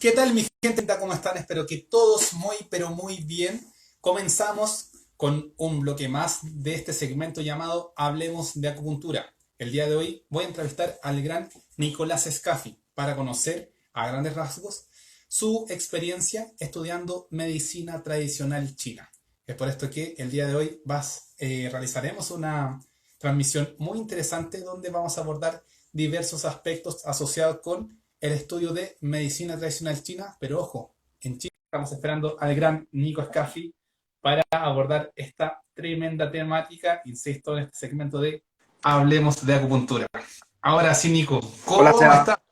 ¿Qué tal mi gente? ¿Cómo están? Espero que todos muy, pero muy bien. Comenzamos con un bloque más de este segmento llamado Hablemos de Acupuntura. El día de hoy voy a entrevistar al gran Nicolás Scafi para conocer a grandes rasgos su experiencia estudiando medicina tradicional china. Es por esto que el día de hoy realizaremos una transmisión muy interesante donde vamos a abordar diversos aspectos asociados con el estudio de medicina tradicional china, pero ojo, en Chile estamos esperando al gran Nico Scafi para abordar esta tremenda temática, insisto, en este segmento de Hablemos de Acupuntura. Ahora sí, Nico, Hola, ¿cómo Seba. está?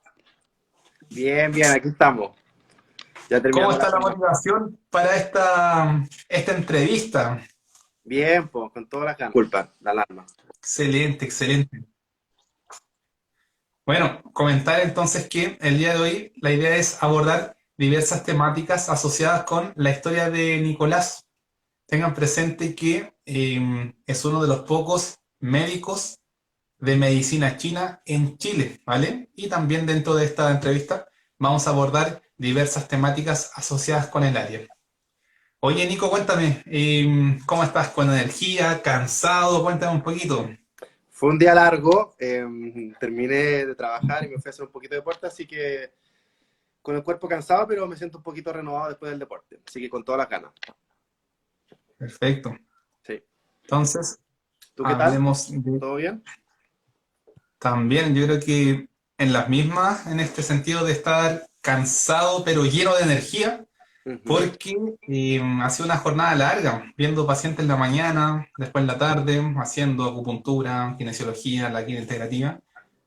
Bien, bien, aquí estamos. Ya ¿Cómo terminando la está la semana. motivación para esta entrevista? Bien, pues, con todas las ganas. Disculpa, la alarma. Excelente, excelente. Bueno, comentar entonces que el día de hoy la idea es abordar diversas temáticas asociadas con la historia de Nicolás. Tengan presente que es uno de los pocos médicos de medicina china en Chile, ¿vale? Y también dentro de esta entrevista vamos a abordar diversas temáticas asociadas con el área. Oye, Nico, cuéntame, ¿cómo estás? ¿Con energía? ¿Cansado? Cuéntame un poquito. Fue un día largo, terminé de trabajar y me fui a hacer un poquito de deporte, así que con el cuerpo cansado, pero me siento un poquito renovado después del deporte. Así que con todas las ganas. Perfecto. Sí. Entonces, ¿Tú qué tal? hablemos de ¿Todo bien? también, yo creo que en las mismas, en este sentido de estar cansado pero lleno de energía, Ujú. porque ha sido una jornada larga, viendo pacientes en la mañana, después en la tarde, haciendo acupuntura, kinesiología, la quimio integrativa,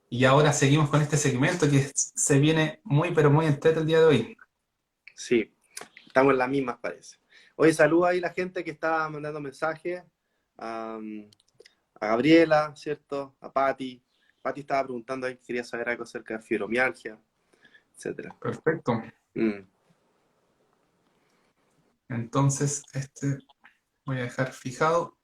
y ahora seguimos con este segmento que se viene muy pero muy entrete el día de hoy. Sí, estamos en las mismas, parece. Oye, saluda ahí la gente que está mandando mensajes. A, a Gabriela, ¿cierto? A Patti. Patti estaba preguntando ahí, quería saber algo acerca de fibromialgia, etcétera. Perfecto. Mm. Entonces, este voy a dejar fijado.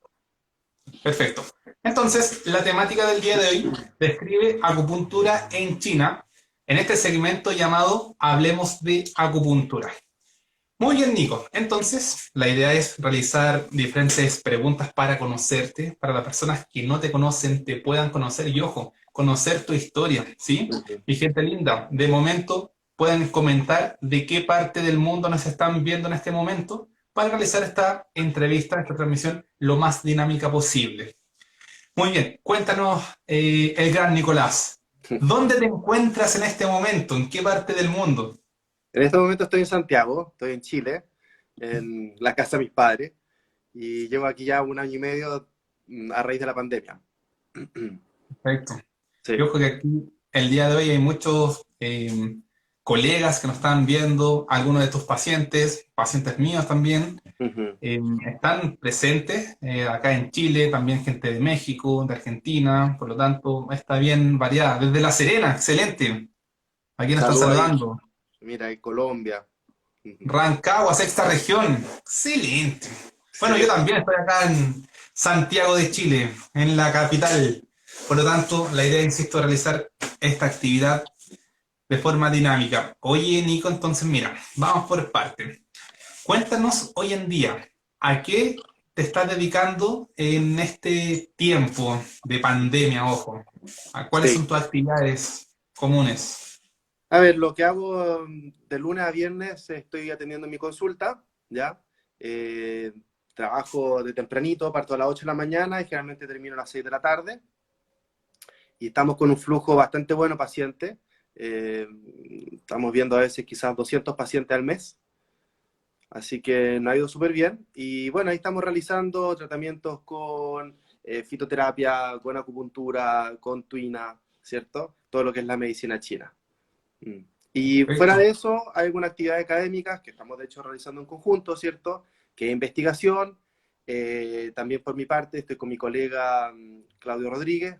Perfecto. Entonces, la temática del día de hoy describe acupuntura en China en este segmento llamado Hablemos de Acupuntura. Muy bien, Nico. Entonces, la idea es realizar diferentes preguntas para conocerte, para las personas que no te conocen te puedan conocer y, ojo, conocer tu historia, ¿sí? Ujú. Y gente linda, de momento pueden comentar de qué parte del mundo nos están viendo en este momento para realizar esta entrevista, esta transmisión, lo más dinámica posible. Muy bien, cuéntanos, el gran Nicolás, ¿dónde te encuentras en este momento? ¿En qué parte del mundo? En este momento estoy en Santiago, estoy en Chile, en la casa de mis padres, y llevo aquí ya un año y medio a raíz de la pandemia. Perfecto. Y Sí. ojo que aquí el día de hoy hay muchos colegas que nos están viendo, algunos de tus pacientes, pacientes míos también, Ujú. están presentes acá en Chile, también gente de México, de Argentina, por lo tanto está bien variada. Desde La Serena, excelente. Aquí nos están Salud ahí, saludando. mira, en Colombia. Ujú. Rancagua, sexta región, excelente. Bueno, yo Sí, también estoy acá en Santiago de Chile, en la capital. Por lo tanto, la idea, insisto, es realizar esta actividad de forma dinámica. Oye, Nico, entonces mira, vamos por partes. Cuéntanos hoy en día, ¿a qué te estás dedicando en este tiempo de pandemia, ojo? ¿A cuáles sí. son tus actividades comunes? A ver, lo que hago de lunes a viernes estoy atendiendo mi consulta, ¿ya? Eh, Trabajo de tempranito, parto a las 8 de la mañana y generalmente termino a las 6 de la tarde. Y estamos con un flujo bastante bueno paciente. Eh, Estamos viendo a veces quizás 200 pacientes al mes, así que nos ha ido súper bien. Y bueno, ahí estamos realizando tratamientos con fitoterapia, con acupuntura, con tuina, ¿cierto? Todo lo que es la medicina china. Mm. Y fuera Perfecto. de eso, hay algunas actividades académicas que estamos de hecho realizando en conjunto, ¿cierto? Que es investigación. También por mi parte estoy con mi colega Claudio Rodríguez,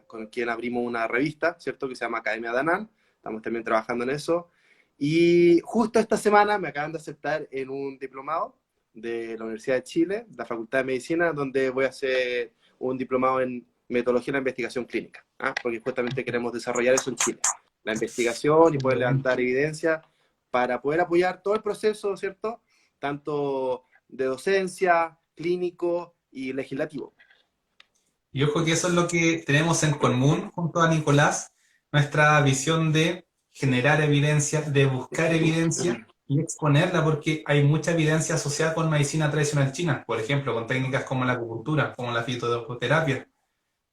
con quien abrimos una revista, ¿cierto? Que se llama Academia Danán. Estamos también trabajando en eso. Y justo esta semana me acaban de aceptar en un diplomado de la Universidad de Chile, la Facultad de Medicina, donde voy a hacer un diplomado en metodología de la investigación clínica, ¿ah? Porque justamente queremos desarrollar eso en Chile, la investigación y poder levantar evidencia para poder apoyar todo el proceso, ¿cierto? Tanto de docencia, clínico y legislativo. Y ojo que eso es lo que tenemos en común junto a Nicolás, nuestra visión de generar evidencia, de buscar evidencia y exponerla, porque hay mucha evidencia asociada con medicina tradicional china, por ejemplo, con técnicas como la acupuntura, como la fitoterapia.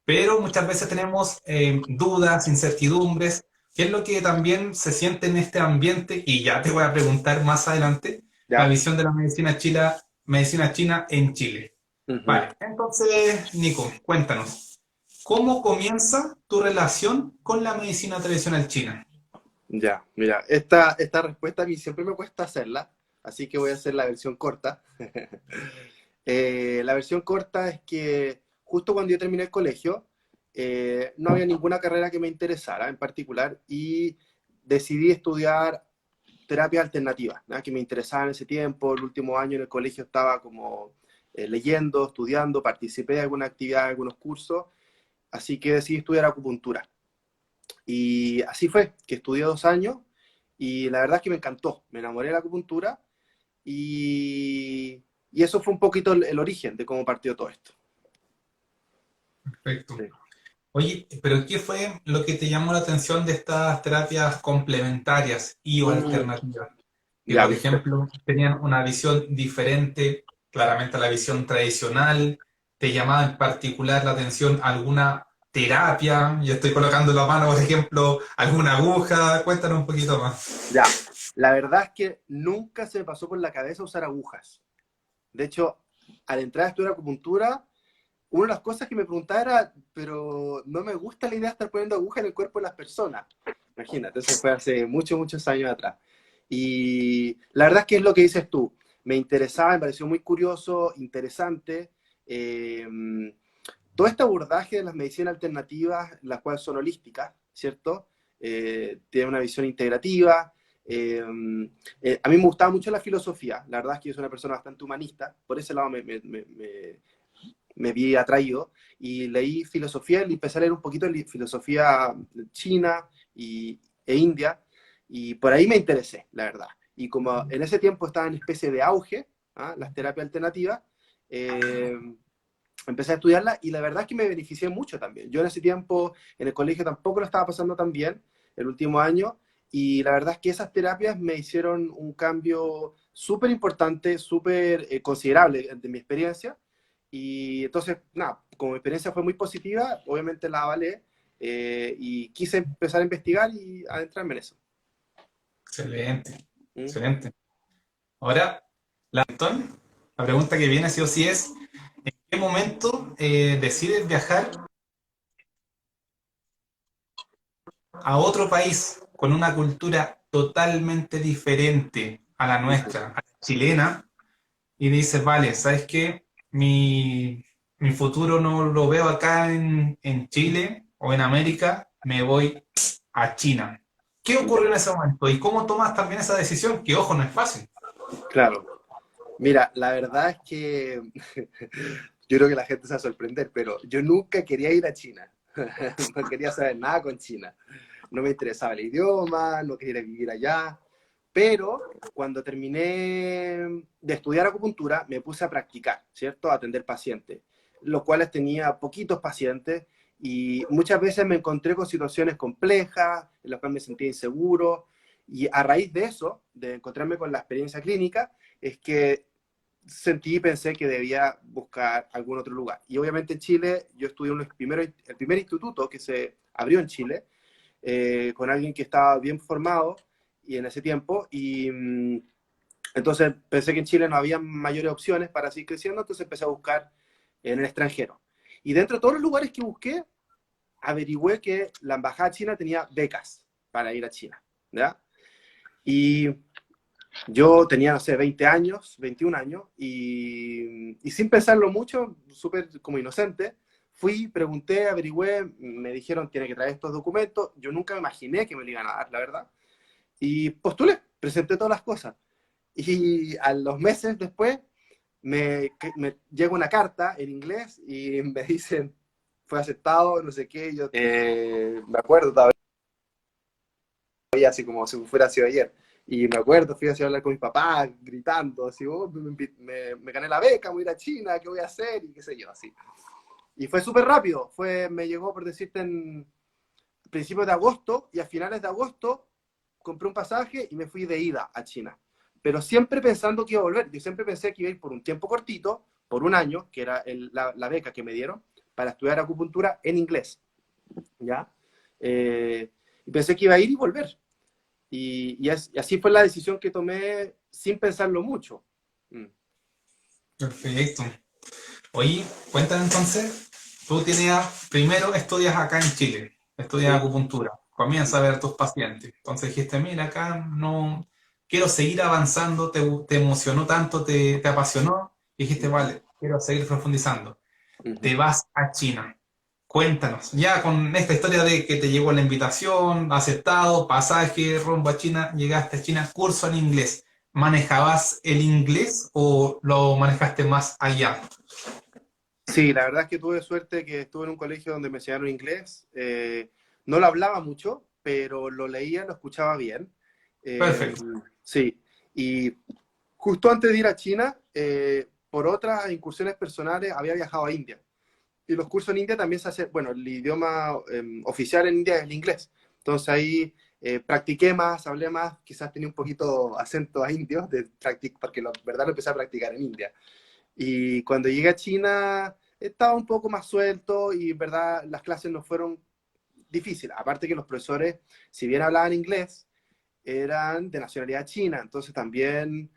Pero muchas veces tenemos dudas, incertidumbres, que es lo que también se siente en este ambiente, y ya te voy a preguntar más adelante, la ¿Ya? visión de la medicina china en Chile. Ujú. Vale, entonces, Nico, cuéntanos, ¿cómo comienza tu relación con la medicina tradicional china? Ya, mira, esta respuesta a mí siempre me cuesta hacerla, así que voy a hacer la versión corta. La versión corta es que justo cuando yo terminé el colegio, no había ninguna carrera que me interesara en particular y decidí estudiar terapia alternativa, ¿no? Que me interesaba en ese tiempo. El último año en el colegio estaba como leyendo, estudiando, participé de alguna actividad, algunos cursos, así que decidí estudiar acupuntura. Y así fue, que estudié 2 años y la verdad es que me encantó, me enamoré de la acupuntura y eso fue un poquito el origen de cómo partió todo esto. Perfecto. Sí. Oye, pero ¿qué fue lo que te llamó la atención de estas terapias complementarias y o Mm, alternativas? Que, ya, por ejemplo, tenían una visión diferente, claramente a la visión tradicional. ¿Te llamaba en particular la atención alguna terapia? Yo estoy colocando en la mano, por ejemplo, alguna aguja. Cuéntanos un poquito más. ya. La verdad es que nunca se me pasó por la cabeza usar agujas. De hecho, al entrar a estudiar acupuntura, una de las cosas que me preguntaba era, pero no me gusta la idea de estar poniendo agujas en el cuerpo de las personas. Imagínate, eso fue hace muchos, muchos años atrás. Y la verdad es que es lo que dices tú. Me interesaba, me pareció muy curioso, interesante. Eh, Todo este abordaje de las medicinas alternativas, las cuales son holísticas, ¿cierto? Tiene una visión integrativa. eh, a mí me gustaba mucho la filosofía. La verdad es que yo soy una persona bastante humanista. Por ese lado me vi atraído y leí filosofía y empecé a leer un poquito de filosofía china e india y por ahí me interesé, la verdad. Y como en ese tiempo estaba en especie de auge, ¿ah? Las terapias alternativas, eh, empecé a estudiarla y la verdad es que me beneficié mucho también. Yo en ese tiempo en el colegio tampoco lo estaba pasando tan bien el último año y la verdad es que esas terapias me hicieron un cambio súper importante, súper considerable de mi experiencia y entonces, nada, como mi experiencia fue muy positiva, obviamente la avalé y quise empezar a investigar y adentrarme en eso. Excelente, ¿Mm? excelente. Ahora, Antón, la pregunta que viene sí o sí es, ¿en qué momento decides viajar a otro país con una cultura totalmente diferente a la nuestra, a la chilena, y dices, vale, ¿sabes qué? Mi futuro no lo veo acá en Chile o en América, me voy a China. ¿Qué ocurrió en Ya, ese momento? ¿Y cómo tomas también esa decisión? Que, ojo, no es fácil. claro. Mira, la verdad es que yo creo que la gente se va a sorprender, pero yo nunca quería ir a China. No quería saber nada con China. No me interesaba el idioma, no quería ir a vivir allá. Pero cuando terminé de estudiar acupuntura, me puse a practicar, ¿cierto? A atender pacientes, los cuales tenía poquitos pacientes y muchas veces me encontré con situaciones complejas, en las cuales me sentía inseguro. Y a raíz de eso, de encontrarme con la experiencia clínica, es que sentí y pensé que debía buscar algún otro lugar. Y obviamente en Chile, yo estudié el primer instituto que se abrió en Chile, con alguien que estaba bien formado y en ese tiempo, y entonces pensé que en Chile no había mayores opciones para seguir creciendo, entonces empecé a buscar en el extranjero. Y dentro de todos los lugares que busqué, averigüé que la embajada china tenía becas para ir a China, ¿ya? Y yo tenía, no sé, 20 años, 21 años, y sin pensarlo mucho, súper como inocente, fui, pregunté, averigüé, me dijeron, tiene que traer estos documentos, yo nunca me imaginé que me lo iban a dar, la verdad, y postulé, presenté todas las cosas. Y a los meses después me llega una carta en inglés y me dicen, fue aceptado, no sé qué, yo me acuerdo todavía, así como si fuera sido ayer. Y me acuerdo, fui así a hablar con mis papás, gritando, así, oh, me gané la beca, voy a ir a China, ¿qué voy a hacer? Y qué sé yo, así. Y fue súper rápido, me llegó, por decirte, en principios de agosto, y a finales de agosto compré un pasaje y me fui de ida a China. Pero siempre pensando que iba a volver. Yo siempre pensé que iba a ir por un tiempo cortito, por un año, que era la beca que me dieron, para estudiar acupuntura en inglés. ¿Ya? Y pensé que iba a ir y volver. Y así fue la decisión que tomé sin pensarlo mucho. Mm. Perfecto. Oye, cuéntame entonces, tú tenías, primero estudias acá en Chile, estudias Sí. acupuntura, comienzas a ver tus pacientes. Entonces dijiste, mira, acá no quiero seguir avanzando, te emocionó tanto, te apasionó, y dijiste, Ujú, vale, quiero seguir profundizando. Te ujú. vas a China. Cuéntanos, ya con esta historia de que te llegó la invitación, aceptado, pasaje, rumbo a China, llegaste a China, curso en inglés. ¿Manejabas el inglés o lo manejaste más allá? Sí, la verdad es que tuve suerte que estuve en un colegio donde me enseñaron inglés. No lo hablaba mucho, pero lo leía, lo escuchaba bien. Eh, Perfecto. sí, y justo antes de ir a China, por otras incursiones personales, había viajado a India. Y los cursos en India también se hacen, bueno, el idioma oficial en India es el inglés. Entonces ahí practiqué más, hablé más, quizás tenía un poquito acento a indio, porque la verdad lo empecé a practicar en India. Y cuando llegué a China estaba un poco más suelto y en verdad las clases no fueron difíciles. Aparte que los profesores, si bien hablaban inglés, eran de nacionalidad china, entonces también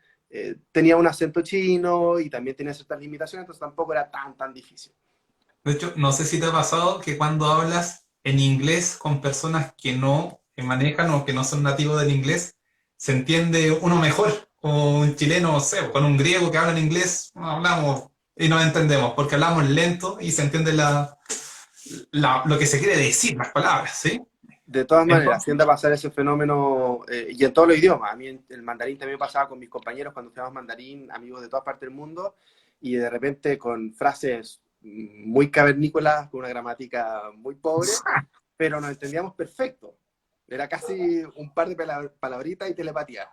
tenía un acento chino y también tenía ciertas limitaciones, entonces tampoco era tan difícil. De hecho, no sé si te ha pasado que cuando hablas en inglés con personas que no que manejan o que no son nativos del inglés, se entiende uno mejor. O un chileno, no sé, o con un griego que habla en inglés, hablamos y nos entendemos, porque hablamos lento y se entiende lo que se quiere decir, las palabras, ¿sí? De todas maneras, Entonces, tiende a pasar ese fenómeno, y en todos los idiomas. A mí el mandarín también pasaba con mis compañeros cuando estudiábamos mandarín, amigos de todas partes del mundo, y de repente con frases muy cavernícolas, con una gramática muy pobre, pero nos entendíamos perfecto. Era casi un par de palabritas y telepatía.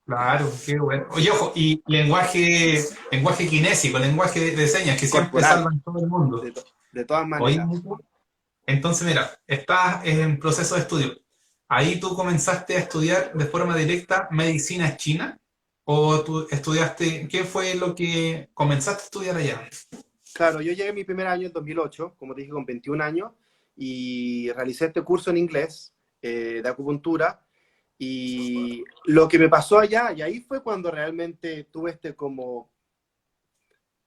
claro, qué bueno. Oye, ojo, y lenguaje kinésico, lenguaje de señas, que siempre Corporal, salvan todo el mundo. de todas Oye, maneras. entonces, mira, estás en proceso de estudio. ¿Ahí tú comenzaste a estudiar de forma directa medicina china? ¿O tú estudiaste, qué fue lo que comenzaste a estudiar allá? Claro, yo llegué mi primer año en 2008, como te dije, con 21 años, y realicé este curso en inglés de acupuntura. Y lo que me pasó allá, y ahí fue cuando realmente tuve como,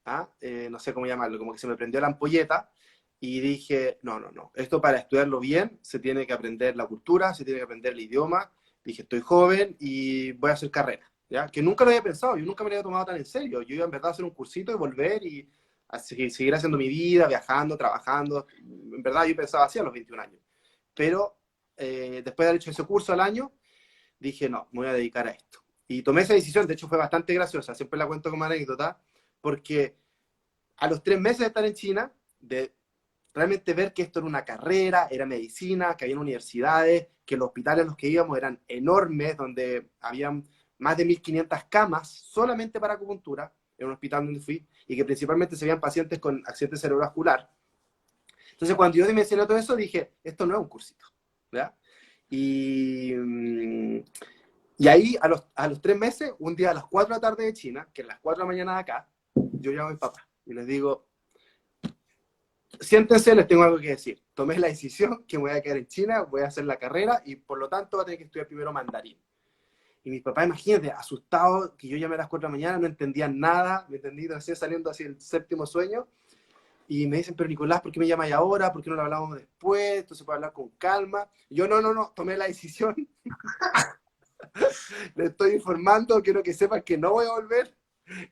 no sé cómo llamarlo, como que se me prendió la ampolleta y dije, no, no, no, esto para estudiarlo bien se tiene que aprender la cultura, se tiene que aprender el idioma. Dije, estoy joven y voy a hacer carrera, ¿ya? Que nunca lo había pensado, yo nunca me lo había tomado tan en serio. Yo iba en verdad a hacer un cursito y volver y seguir haciendo mi vida, viajando, trabajando. En verdad yo pensaba así a los 21 años. Pero después de haber hecho ese curso al año, dije, no, me voy a dedicar a esto. Y tomé esa decisión, de hecho fue bastante graciosa, siempre la cuento como anécdota, porque a los 3 meses de estar en China, de realmente ver que esto era una carrera, era medicina, que había universidades, que los hospitales a los que íbamos eran enormes, donde habían más de 1.500 camas solamente para acupuntura, en un hospital donde fui, y que principalmente se veían pacientes con accidente cerebrovascular. Entonces, cuando yo dimensioné todo eso, dije, esto no es un cursito, ¿verdad? Y, y ahí, a los 3 meses, un día a las 4 de la tarde de China, que es las 4 de la mañana de acá, yo llamo a mi papá y les digo, siéntense, les tengo algo que decir. Tomé la decisión que me voy a quedar en China, voy a hacer la carrera y por lo tanto voy a tener que estudiar primero mandarín. Y mis papás, imagínate, asustados, que yo llamé a las 4 de la mañana, no entendían nada, me entendí, no sé, saliendo así el séptimo sueño. Y me dicen, pero Nicolás, ¿por qué me llamáis ahora? ¿Por qué no lo hablamos después? Esto se puede hablar con calma. Y yo, no, no, no, tomé la decisión. Le estoy informando, quiero que sepan que no voy a volver,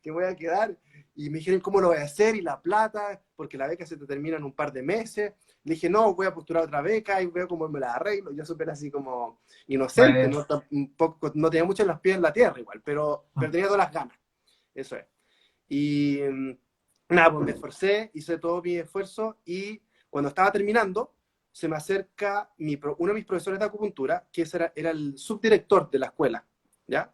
que voy a quedar. Y me dijeron, ¿cómo lo voy a hacer? Y la plata, porque la beca se te termina en un par de meses. Le dije, no, voy a postular otra beca y veo cómo me la arreglo. Yo súper así como inocente, Bueno, no, un poco, no tenía mucho los pies en la tierra igual, pero tenía todas las ganas. Eso es. Y nada, pues me esforcé, hice todo mi esfuerzo y cuando estaba terminando, se me acerca uno de mis profesores de acupuntura, que era el subdirector de la escuela. ¿ya?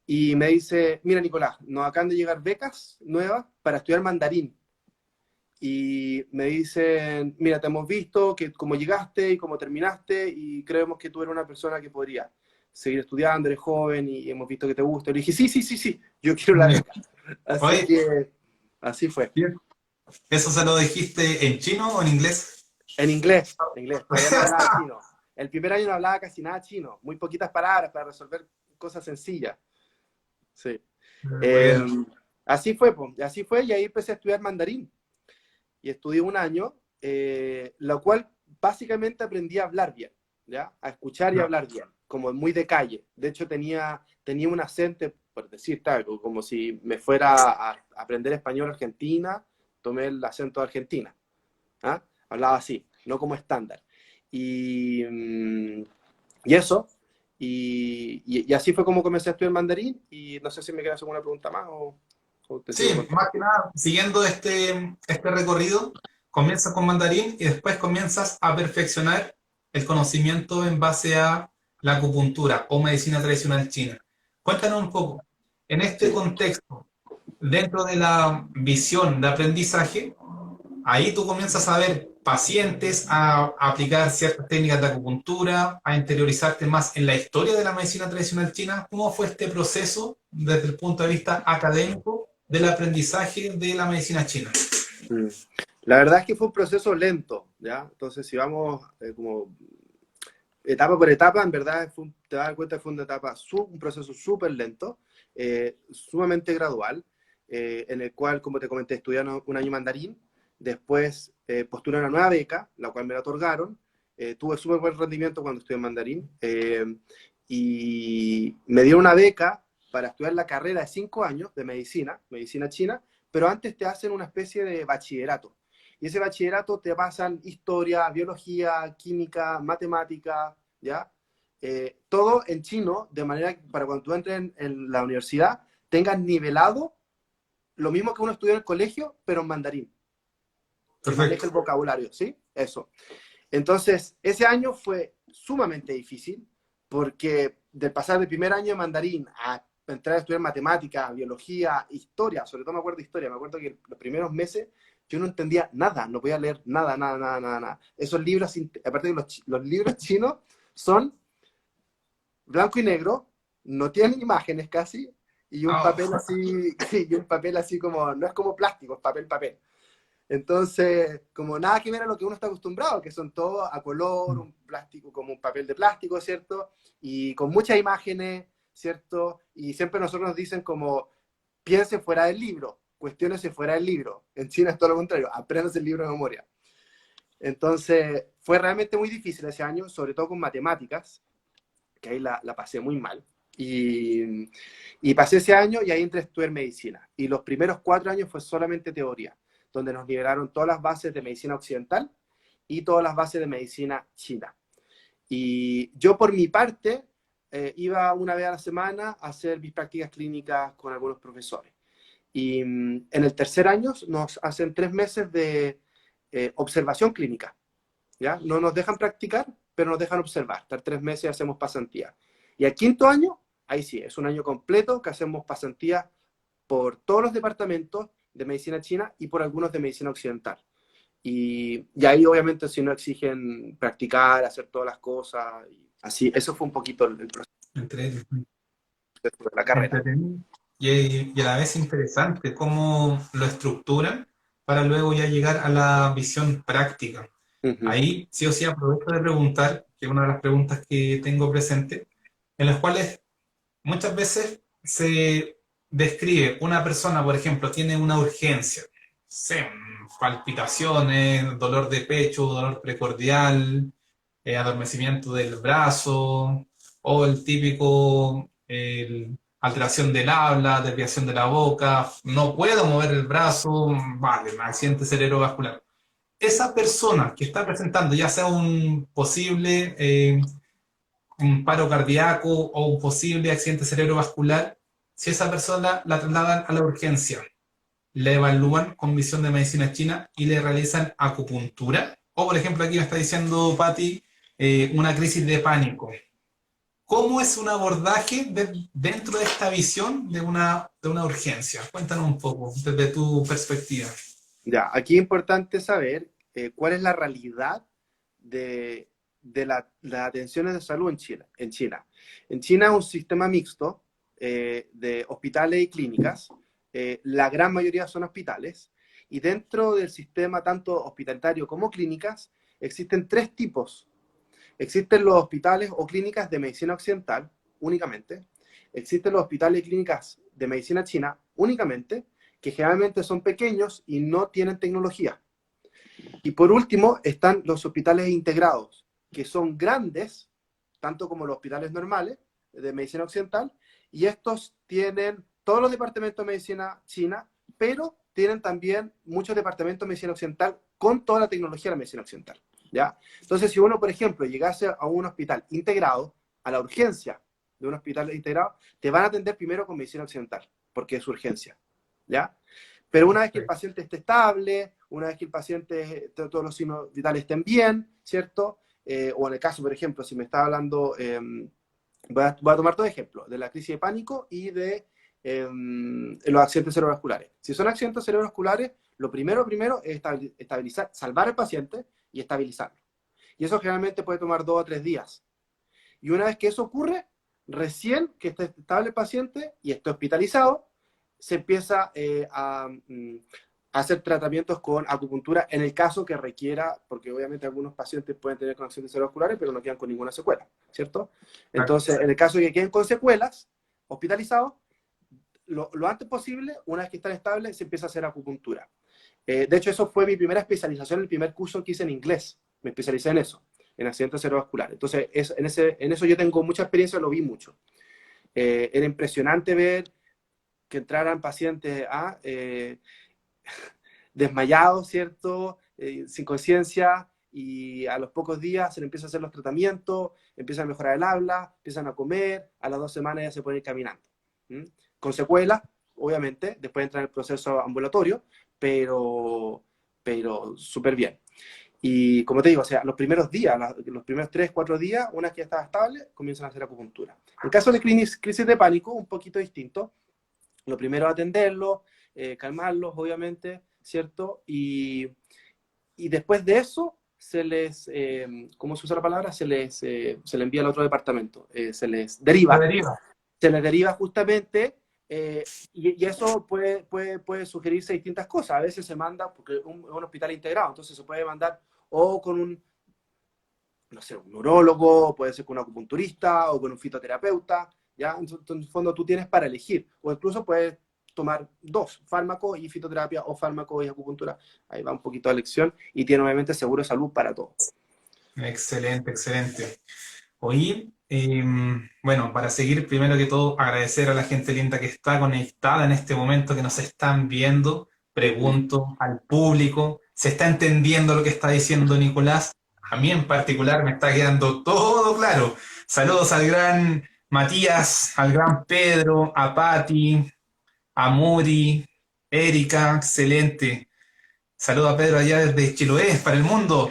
Y me dice, mira Nicolás, nos acaban de llegar becas nuevas para estudiar mandarín. Y me dicen, mira, te hemos visto que cómo llegaste y cómo terminaste y creemos que tú eres una persona que podría seguir estudiando, eres joven y hemos visto que te gusta. Y le dije, sí, sí, sí, sí, yo quiero la beca. Así Oye, que así fue. bien. ¿Eso se lo dijiste en chino o en inglés? En inglés, en inglés, todavía no hablaba chino. El primer año no hablaba casi nada chino, muy poquitas palabras para resolver cosas sencillas. Sí. Eh, Bueno, así fue, pues, así fue, y ahí empecé a estudiar mandarín. Y estudié un año, lo cual básicamente aprendí a hablar bien, ¿ya? A escuchar y no. hablar bien, como muy de calle. De hecho, tenía un acento, por decir algo, como si me fuera a aprender español Argentina, tomé el acento de Argentina. ¿Ah? Hablaba así, no como estándar. Y, y eso, y así fue como comencé a estudiar mandarín, y no sé si me queda alguna pregunta más o te sigo Sí, contando. más que nada, siguiendo este recorrido, comienzas con mandarín y después comienzas a perfeccionar el conocimiento en base a la acupuntura o medicina tradicional china. Cuéntanos un poco, en este Sí. contexto, dentro de la visión de aprendizaje, ahí tú comienzas a ver pacientes, a aplicar ciertas técnicas de acupuntura, a interiorizarte más en la historia de la medicina tradicional china. ¿Cómo fue este proceso desde el punto de vista académico del aprendizaje de la medicina china? Mm. La verdad es que fue un proceso lento, ¿ya? Entonces, si vamos como etapa por etapa, en verdad te das cuenta que fue una etapa, un proceso súper lento, sumamente gradual, en el cual, como te comenté, estudié un año mandarín, después postulé una nueva beca, la cual me la otorgaron, tuve súper buen rendimiento cuando estudié mandarín, y me dieron una beca para estudiar la carrera de 5 años de medicina china, pero antes te hacen una especie de bachillerato. Y ese bachillerato te pasan historia, biología, química, matemática, ¿ya? Todo en chino, de manera que para cuando tú entres en la universidad tengas nivelado lo mismo que uno estudia en el colegio, pero en mandarín. Y maneja Perfecto. el vocabulario, ¿sí? Eso. Entonces, ese año fue sumamente difícil porque de pasar del primer año de mandarín a entrar a estudiar matemática, biología, historia, sobre todo me acuerdo de historia, me acuerdo que los primeros meses yo no entendía nada, no podía leer nada, nada, nada, nada, nada. Esos libros, aparte de los libros chinos, son blanco y negro, no tienen imágenes casi, y un Ah, papel así, y un papel así como, no es como plástico, es papel, papel. Entonces, como nada que ver a lo que uno está acostumbrado, que son todos a color, un plástico como un papel de plástico, ¿cierto? Y con muchas imágenes, ¿cierto? Y siempre nosotros nos dicen como, piensen fuera del libro, cuestiones fuera del libro. En China es todo lo contrario, aprendas el libro de memoria. Entonces, fue realmente muy difícil ese año, sobre todo con matemáticas, que ahí la pasé muy mal. Y pasé ese año y ahí entré a estudiar medicina. Y los primeros 4 años fue solamente teoría, donde nos liberaron todas las bases de medicina occidental y todas las bases de medicina china. Y yo por mi parte iba una vez a la semana a hacer mis prácticas clínicas con algunos profesores. Y en el tercer año nos hacen 3 meses de observación clínica. ¿Ya? No nos dejan practicar, pero nos dejan observar. Estar 3 meses y hacemos pasantía. Y al quinto año, ahí sí, es un año completo que hacemos pasantía por todos los departamentos de medicina china y por algunos de medicina occidental. Y ahí obviamente si no exigen practicar, hacer todas las cosas, y así, eso fue un poquito el proceso entre, de la carrera. entretenido y a la vez interesante cómo lo estructuran para luego ya llegar a la visión práctica. Uh -huh. Ahí sí o sí aprovecho de preguntar, que es una de las preguntas que tengo presente, en las cuales muchas veces se describe una persona, por ejemplo, tiene una urgencia, sí, palpitaciones, dolor de pecho, dolor precordial, adormecimiento del brazo, o el típico alteración del habla, desviación de la boca, no puedo mover el brazo, vale, accidente cerebrovascular. Esa persona que está presentando ya sea un paro cardíaco o un posible accidente cerebrovascular, si esa persona la trasladan a la urgencia, la evalúan con visión de medicina china y le realizan acupuntura. O, por ejemplo, aquí me está diciendo Patti, una crisis de pánico. ¿Cómo es un abordaje dentro de esta visión de una urgencia? Cuéntanos un poco desde tu perspectiva. Ya, aquí es importante saber cuál es la realidad de las atenciones de salud en China. En China es un sistema mixto de hospitales y clínicas. La gran mayoría son hospitales. Y dentro del sistema, tanto hospitalario como clínicas, existen tres tipos. Existen los hospitales o clínicas de medicina occidental, únicamente. Existen los hospitales y clínicas de medicina china, únicamente, que generalmente son pequeños y no tienen tecnología. Y por último, están los hospitales integrados, que son grandes, tanto como los hospitales normales de medicina occidental, y estos tienen todos los departamentos de medicina china, pero tienen también muchos departamentos de medicina occidental con toda la tecnología de la medicina occidental. ¿Ya? Entonces, si uno, por ejemplo, llegase a un hospital integrado, a la urgencia de un hospital integrado, te van a atender primero con medicina occidental, porque es urgencia. ¿Ya? Pero una vez que el paciente esté estable, una vez que el paciente, todos los signos vitales estén bien, ¿cierto? O en el caso, por ejemplo, si me está hablando, voy a tomar dos ejemplos, de la crisis de pánico y de los accidentes cerebrovasculares. Si son accidentes cerebrovasculares, lo primero es estabilizar, salvar al paciente y estabilizarlo. Y eso generalmente puede tomar 2 o 3 días. Y una vez que eso ocurre, recién que esté estable el paciente y esté hospitalizado, se empieza a hacer tratamientos con acupuntura en el caso que requiera, porque obviamente algunos pacientes pueden tener accidentes cerebrovasculares, pero no quedan con ninguna secuela, ¿cierto? Entonces, en el caso de que queden con secuelas, hospitalizados, lo antes posible, una vez que están estables, se empieza a hacer acupuntura. De hecho, eso fue mi primera especialización, el primer curso que hice en inglés. Me especialicé en eso, en accidentes cerebrovasculares. Entonces, en eso yo tengo mucha experiencia, lo vi mucho. Era impresionante ver que entraran pacientes desmayados, ¿cierto? Sin conciencia, y a los pocos días se le empieza a hacer los tratamientos, empiezan a mejorar el habla, empiezan a comer, a las 2 semanas ya se pueden ir caminando. ¿Mm? Con secuelas, obviamente, después entra en el proceso ambulatorio, pero súper bien. Y como te digo, o sea, los primeros días, los primeros 3, 4 días, una vez que ya estaba estable, comienzan a hacer acupuntura. En caso de crisis de pánico, un poquito distinto. Lo primero es atenderlos, calmarlos, obviamente, ¿cierto? Y después de eso, ¿cómo se usa la palabra? Se les envía al otro departamento, se les La deriva. deriva. Se les deriva justamente, y eso puede sugerirse distintas cosas. A veces se manda, porque es un hospital integrado, entonces se puede mandar o con no sé, un neurólogo, puede ser con un acupunturista o con un fitoterapeuta, ¿ya? Entonces, en el fondo tú tienes para elegir, o incluso puedes tomar 2, fármacos y fitoterapia o fármacos y acupuntura, ahí va un poquito de elección, y tiene obviamente seguro de salud para todo. Excelente, excelente. Oye, bueno, para seguir, primero que todo, agradecer a la gente linda que está conectada en este momento, que nos están viendo. Pregunto al público, ¿se está entendiendo lo que está diciendo Nicolás? A mí en particular me está quedando todo claro. Saludos al gran Matías, al gran Pedro, a Patti, a Muri, Erika, excelente. Saludos a Pedro allá desde Chiloé, para el mundo.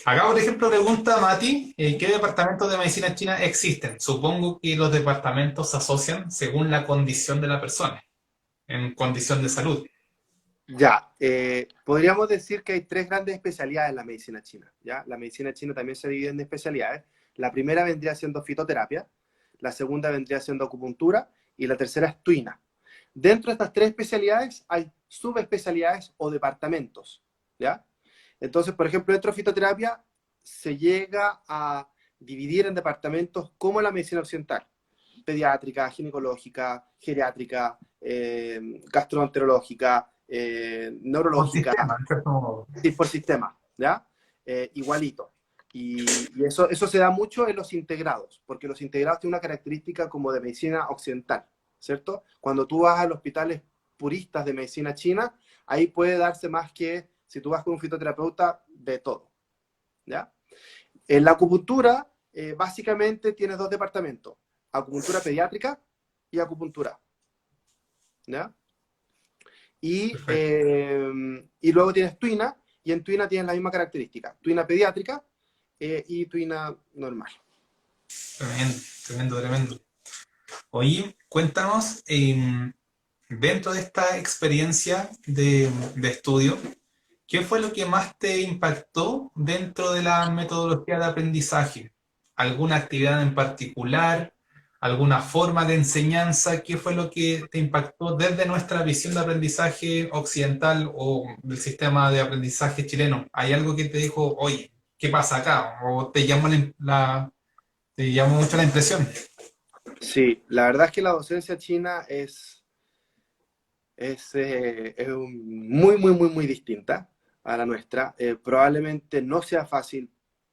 Acá, por ejemplo, pregunta Mati, ¿qué departamentos de medicina china existen? Supongo que los departamentos se asocian según la condición de la persona, en condición de salud. Ya, podríamos decir que hay 3 grandes especialidades en la medicina china, ¿ya? La medicina china también se divide en especialidades. La primera vendría siendo fitoterapia, la segunda vendría siendo acupuntura y la tercera es tuina. Dentro de estas 3 especialidades hay subespecialidades o departamentos, ¿ya? Entonces, por ejemplo, dentro de fitoterapia se llega a dividir en departamentos como la medicina occidental: pediátrica, ginecológica, geriátrica, gastroenterológica, Por neurológica, sistema, en cierto modo. sí, por sistema, ¿ya? Igualito. Y eso se da mucho en los integrados, porque los integrados tienen una característica como de medicina occidental, ¿cierto? Cuando tú vas a los hospitales puristas de medicina china, ahí puede darse más que si tú vas con un fitoterapeuta de todo, ¿ya? En la acupuntura, básicamente tienes 2 departamentos: acupuntura pediátrica y acupuntura, ¿ya? Perfecto. Y luego tienes tuina, y en tuina tienes la misma característica: tuina pediátrica y tuina normal. Tremendo. Tremendo, tremendo. Oye, cuéntanos, dentro de esta experiencia de estudio, ¿qué fue lo que más te impactó dentro de la metodología de aprendizaje? ¿Alguna actividad en particular? ¿Alguna forma de enseñanza? ¿Qué fue lo que te impactó desde nuestra visión de aprendizaje occidental o del sistema de aprendizaje chileno? ¿Hay algo que te dijo, oye, qué pasa acá? ¿O te llamó te llamó mucho la impresión? Sí, la verdad es que la docencia china muy, muy, muy, muy distinta a la nuestra. Probablemente no sea fácil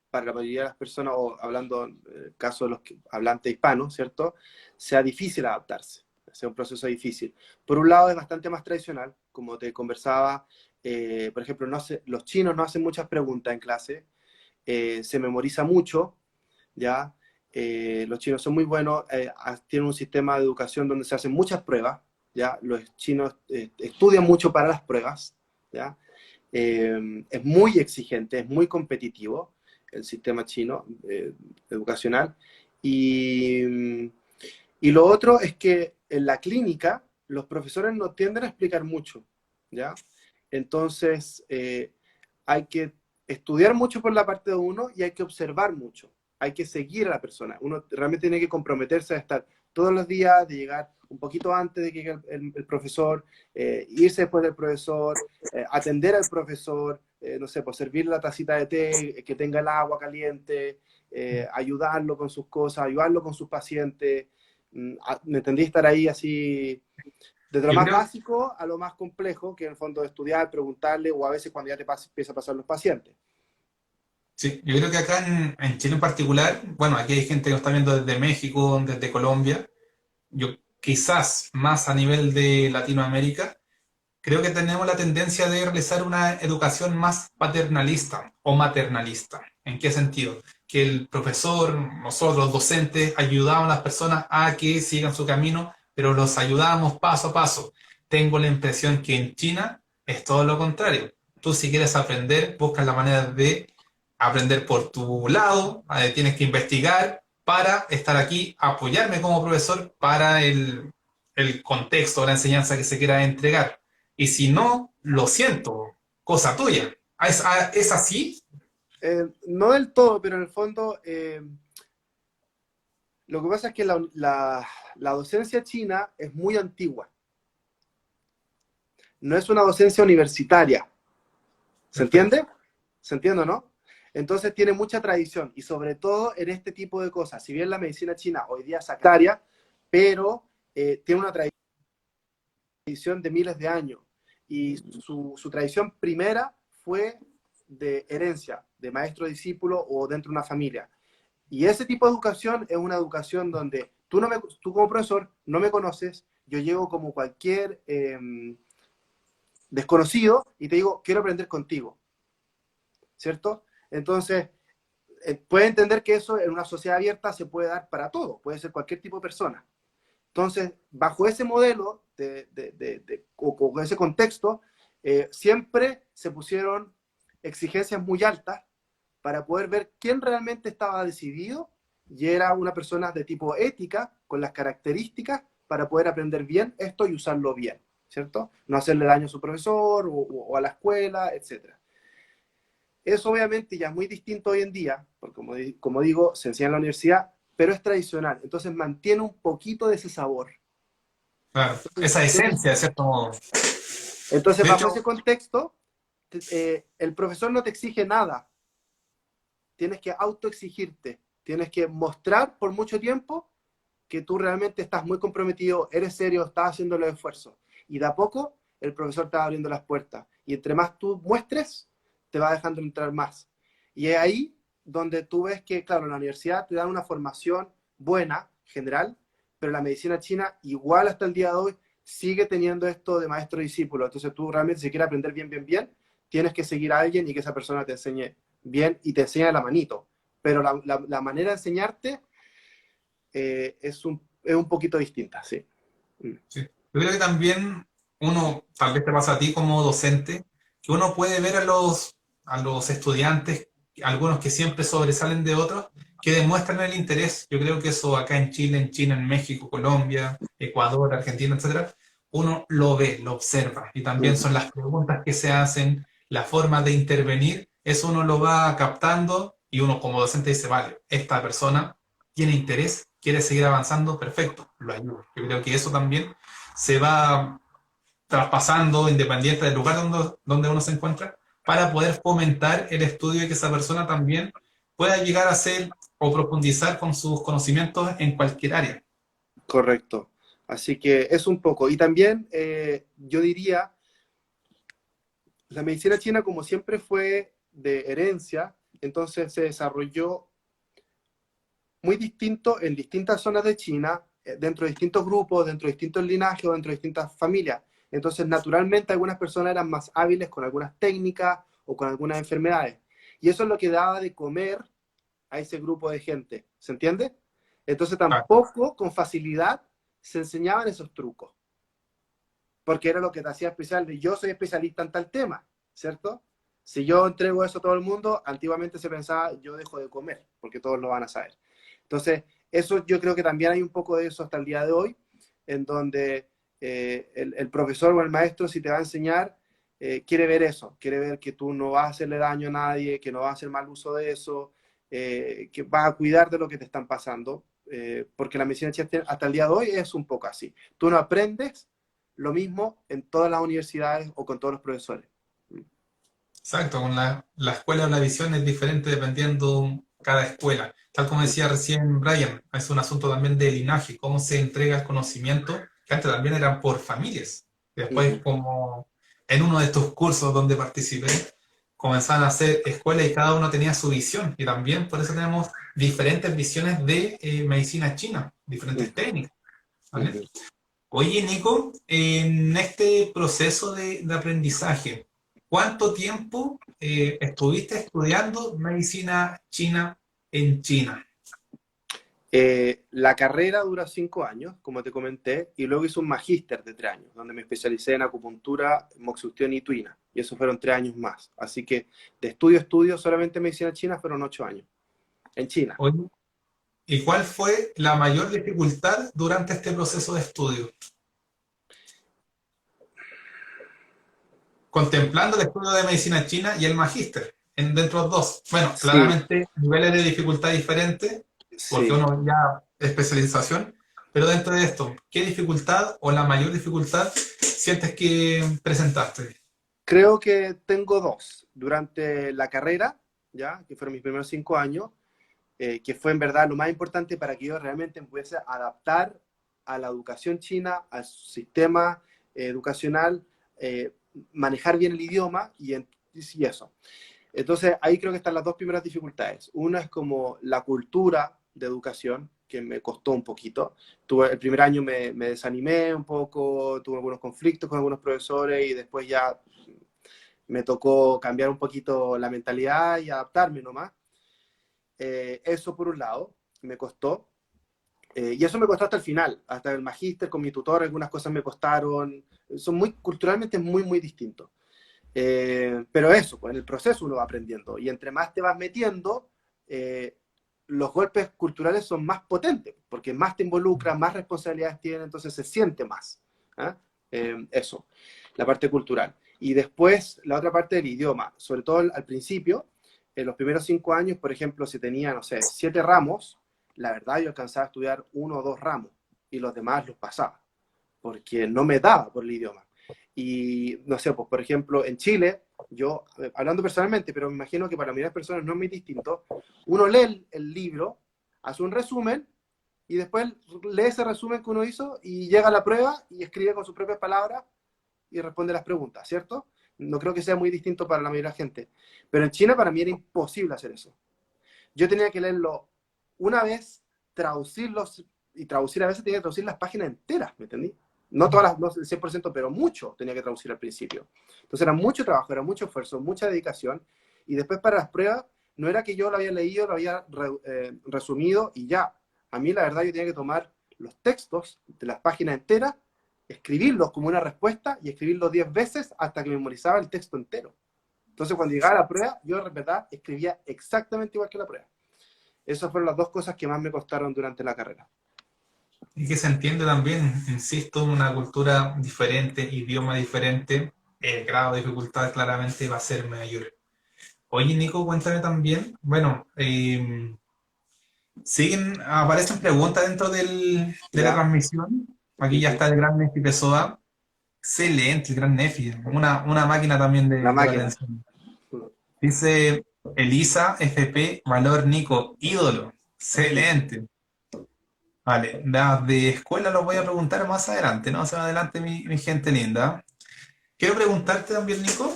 para la mayoría de las personas, o hablando en el caso de los hablantes hispanos, ¿cierto? Sea difícil adaptarse, sea un proceso difícil. Por un lado es bastante más tradicional, como te conversaba, por ejemplo, los chinos no hacen muchas preguntas en clase, se memoriza mucho, ¿ya? Los chinos son muy buenos, tienen un sistema de educación donde se hacen muchas pruebas, ¿ya? Los chinos estudian mucho para las pruebas, ¿ya? Es muy exigente, es muy competitivo el sistema chino educacional. Y, y lo otro es que en la clínica los profesores no tienden a explicar mucho, ¿ya? Entonces, hay que estudiar mucho por la parte de uno y hay que observar mucho. Hay que seguir a la persona. Uno realmente tiene que comprometerse a estar todos los días, de llegar un poquito antes de que llegue el profesor, irse después del profesor, atender al profesor, no sé, pues servirle la tacita de té, que tenga el agua caliente, ayudarlo con sus cosas, ayudarlo con sus pacientes. ¿Me entendí? Estar ahí así, desde lo Yo más creo, básico a lo más complejo, que en el fondo es estudiar, preguntarle, o a veces cuando ya empieza a pasar los pacientes. sí, yo creo que acá en Chile en particular, bueno, aquí hay gente que nos está viendo desde México, desde Colombia, yo quizás más a nivel de Latinoamérica, creo que tenemos la tendencia de realizar una educación más paternalista o maternalista. ¿En qué sentido? Que el profesor, nosotros, los docentes, ayudamos a las personas a que sigan su camino, pero los ayudamos paso a paso. Tengo la impresión que en China es todo lo contrario. Tú si quieres aprender, buscas la manera de aprender por tu lado, tienes que investigar para estar aquí, apoyarme como profesor para el contexto, la enseñanza que se quiera entregar. Y si no, lo siento, cosa tuya. ¿Es así? No del todo, pero en el fondo, lo que pasa es que la docencia china es muy antigua. No es una docencia universitaria. ¿Se Perfecto. entiende? ¿Se entiende, no? Entonces tiene mucha tradición y sobre todo en este tipo de cosas. Si bien la medicina china hoy día es sanitaria, pero tiene una tradición de miles de años y su tradición primera fue de herencia, de maestro-discípulo o dentro de una familia. Y ese tipo de educación es una educación donde tú como profesor no me conoces, yo llego como cualquier desconocido y te digo, quiero aprender contigo, ¿cierto? Entonces, puede entender que eso en una sociedad abierta se puede dar para todo, puede ser cualquier tipo de persona. Entonces, bajo ese modelo o con ese contexto, siempre se pusieron exigencias muy altas para poder ver quién realmente estaba decidido y era una persona de tipo ética, con las características para poder aprender bien esto y usarlo bien, ¿cierto? No hacerle daño a su profesor o a la escuela, etcétera. Eso obviamente ya es muy distinto hoy en día, porque como digo, se enseña en la universidad, pero es tradicional, entonces mantiene un poquito de ese sabor. Claro, Entonces, esa esencia, de cierto modo. entonces De bajo hecho, ese contexto, el profesor no te exige nada, tienes que autoexigirte, tienes que mostrar por mucho tiempo que tú realmente estás muy comprometido, eres serio, estás haciendo los esfuerzos. Y de a poco el profesor te va abriendo las puertas. Y entre más tú muestres, te va dejando entrar más. Y es ahí donde tú ves que, claro, en la universidad te dan una formación buena, general, pero la medicina china, igual hasta el día de hoy, sigue teniendo esto de maestro-discípulo. Entonces tú realmente, si quieres aprender bien, bien, bien, tienes que seguir a alguien y que esa persona te enseñe bien y te enseñe la manito. Pero la manera de enseñarte es un poquito distinta, sí. Mm. sí. Yo creo que también uno, tal vez te pasa a ti como docente, que uno puede ver a los estudiantes algunos que siempre sobresalen de otros, que demuestran el interés. Yo creo que eso acá en Chile, en China, en México, Colombia, Ecuador, Argentina, etcétera, uno lo ve, lo observa. Y también Ujú. son las preguntas que se hacen, la forma de intervenir, eso uno lo va captando y uno como docente dice, vale, esta persona tiene interés, quiere seguir avanzando, perfecto, lo ayudo. Yo creo que eso también se va traspasando independiente del lugar donde uno se encuentra para poder fomentar el estudio y que esa persona también pueda llegar a ser o profundizar con sus conocimientos en cualquier área. Correcto. Así que es un poco. Y también yo diría, la medicina china como siempre fue de herencia, entonces se desarrolló muy distinto en distintas zonas de China, dentro de distintos grupos, dentro de distintos linajes o dentro de distintas familias. Entonces, naturalmente, algunas personas eran más hábiles con algunas técnicas o con algunas enfermedades. Y eso es lo que daba de comer a ese grupo de gente. ¿Se entiende? Entonces, Ah, tampoco con facilidad se enseñaban esos trucos, porque era lo que te hacía especial de yo soy especialista en tal tema, ¿cierto? Si yo entrego eso a todo el mundo, antiguamente se pensaba yo dejo de comer, porque todos lo van a saber. Entonces, eso yo creo que también hay un poco de eso hasta el día de hoy, en donde el profesor o el maestro, si te va a enseñar, quiere ver eso, quiere ver que tú no vas a hacerle daño a nadie, que no vas a hacer mal uso de eso, que vas a cuidar de lo que te están pasando, porque la medicina china hasta el día de hoy es un poco así. Tú no aprendes lo mismo en todas las universidades o con todos los profesores. exacto, con la escuela o la visión es diferente dependiendo cada escuela. Tal como decía recién Brian, es un asunto también de linaje, cómo se entrega el conocimiento, que antes también eran por familias. Después, Ujú, como en uno de estos cursos donde participé, comenzaban a hacer escuela y cada uno tenía su visión. Y también por eso tenemos diferentes visiones de medicina china, diferentes ujú, técnicas. ¿Vale? ujú. Oye, Nico, en este proceso de aprendizaje, ¿cuánto tiempo estuviste estudiando medicina china en China? La carrera dura 5 años, como te comenté, y luego hice un magíster de 3 años, donde me especialicé en acupuntura, moxustión y tuina, y eso fueron 3 años más. Así que de estudio a estudio, solamente medicina china fueron 8 años, en China. Oye, ¿y cuál fue la mayor dificultad durante este proceso de estudio? Contemplando el estudio de medicina china y el magíster, dentro de los dos. Bueno, Sí, claramente niveles de dificultad diferentes, porque sí. uno ya especialización, pero dentro de esto, ¿qué dificultad o la mayor dificultad sientes que presentaste? Creo que tengo dos. Durante la carrera, ya, que fueron mis primeros 5 años, que fue en verdad lo más importante para que yo realmente me pudiese adaptar a la educación china, al sistema educacional, eh, manejar bien el idioma y eso. Entonces, ahí creo que están las dos primeras dificultades. Una es como la cultura de educación, que me costó un poquito. El primer año me desanimé un poco, tuve algunos conflictos con algunos profesores y después ya me tocó cambiar un poquito la mentalidad y adaptarme nomás. Eso por un lado, me costó. Y eso me costó hasta el final, hasta el magíster con mi tutor, algunas cosas me costaron. Son muy, culturalmente muy, muy distintos. Pero eso, pues en el proceso uno va aprendiendo. Y entre más te vas metiendo, los golpes culturales son más potentes, porque más te involucras, más responsabilidades tienes, entonces se siente más. ¿Ah? Eso, la parte cultural. Y después la otra parte del idioma, sobre todo al principio, en los primeros 5 años, por ejemplo, si tenía, no sé, 7 ramos, la verdad yo alcanzaba a estudiar 1 o 2 ramos y los demás los pasaba, porque no me daba por el idioma. Y no sé, pues por ejemplo, en Chile, yo, hablando personalmente, pero me imagino que para muchas personas no es muy distinto, uno lee el libro, hace un resumen y después lee ese resumen que uno hizo y llega a la prueba y escribe con sus propias palabras y responde las preguntas, ¿cierto? No creo que sea muy distinto para la mayoría de la gente. Pero en China para mí era imposible hacer eso. Yo tenía que leerlo una vez, traducirlos, y traducir a veces tenía que traducir las páginas enteras, ¿me entendí? No todas las, no el 100%, pero mucho tenía que traducir al principio. Entonces era mucho trabajo, era mucho esfuerzo, mucha dedicación, y después para las pruebas, no era que yo lo había leído, lo había resumido y ya. A mí la verdad yo tenía que tomar los textos de las páginas enteras, escribirlos como una respuesta y escribirlos 10 veces hasta que memorizaba el texto entero. Entonces, cuando llegaba a la prueba, yo, de verdad, escribía exactamente igual que la prueba. Esas fueron las dos cosas que más me costaron durante la carrera. Y que se entiende también, insisto, una cultura diferente, idioma diferente, el grado de dificultad claramente va a ser mayor. Oye, Nico, cuéntame también, bueno, aparecen preguntas dentro de la ¿Ya? transmisión. Aquí Sí, ya sí. está el gran Nefi Pessoa. Excelente, el gran Nefi. Una máquina también La de la máquina. atención. Dice Elisa, FP, valor Nico, ídolo. Excelente. Vale, las de escuela los voy a preguntar más adelante, ¿no? Más adelante, mi gente linda. Quiero preguntarte también, Nico,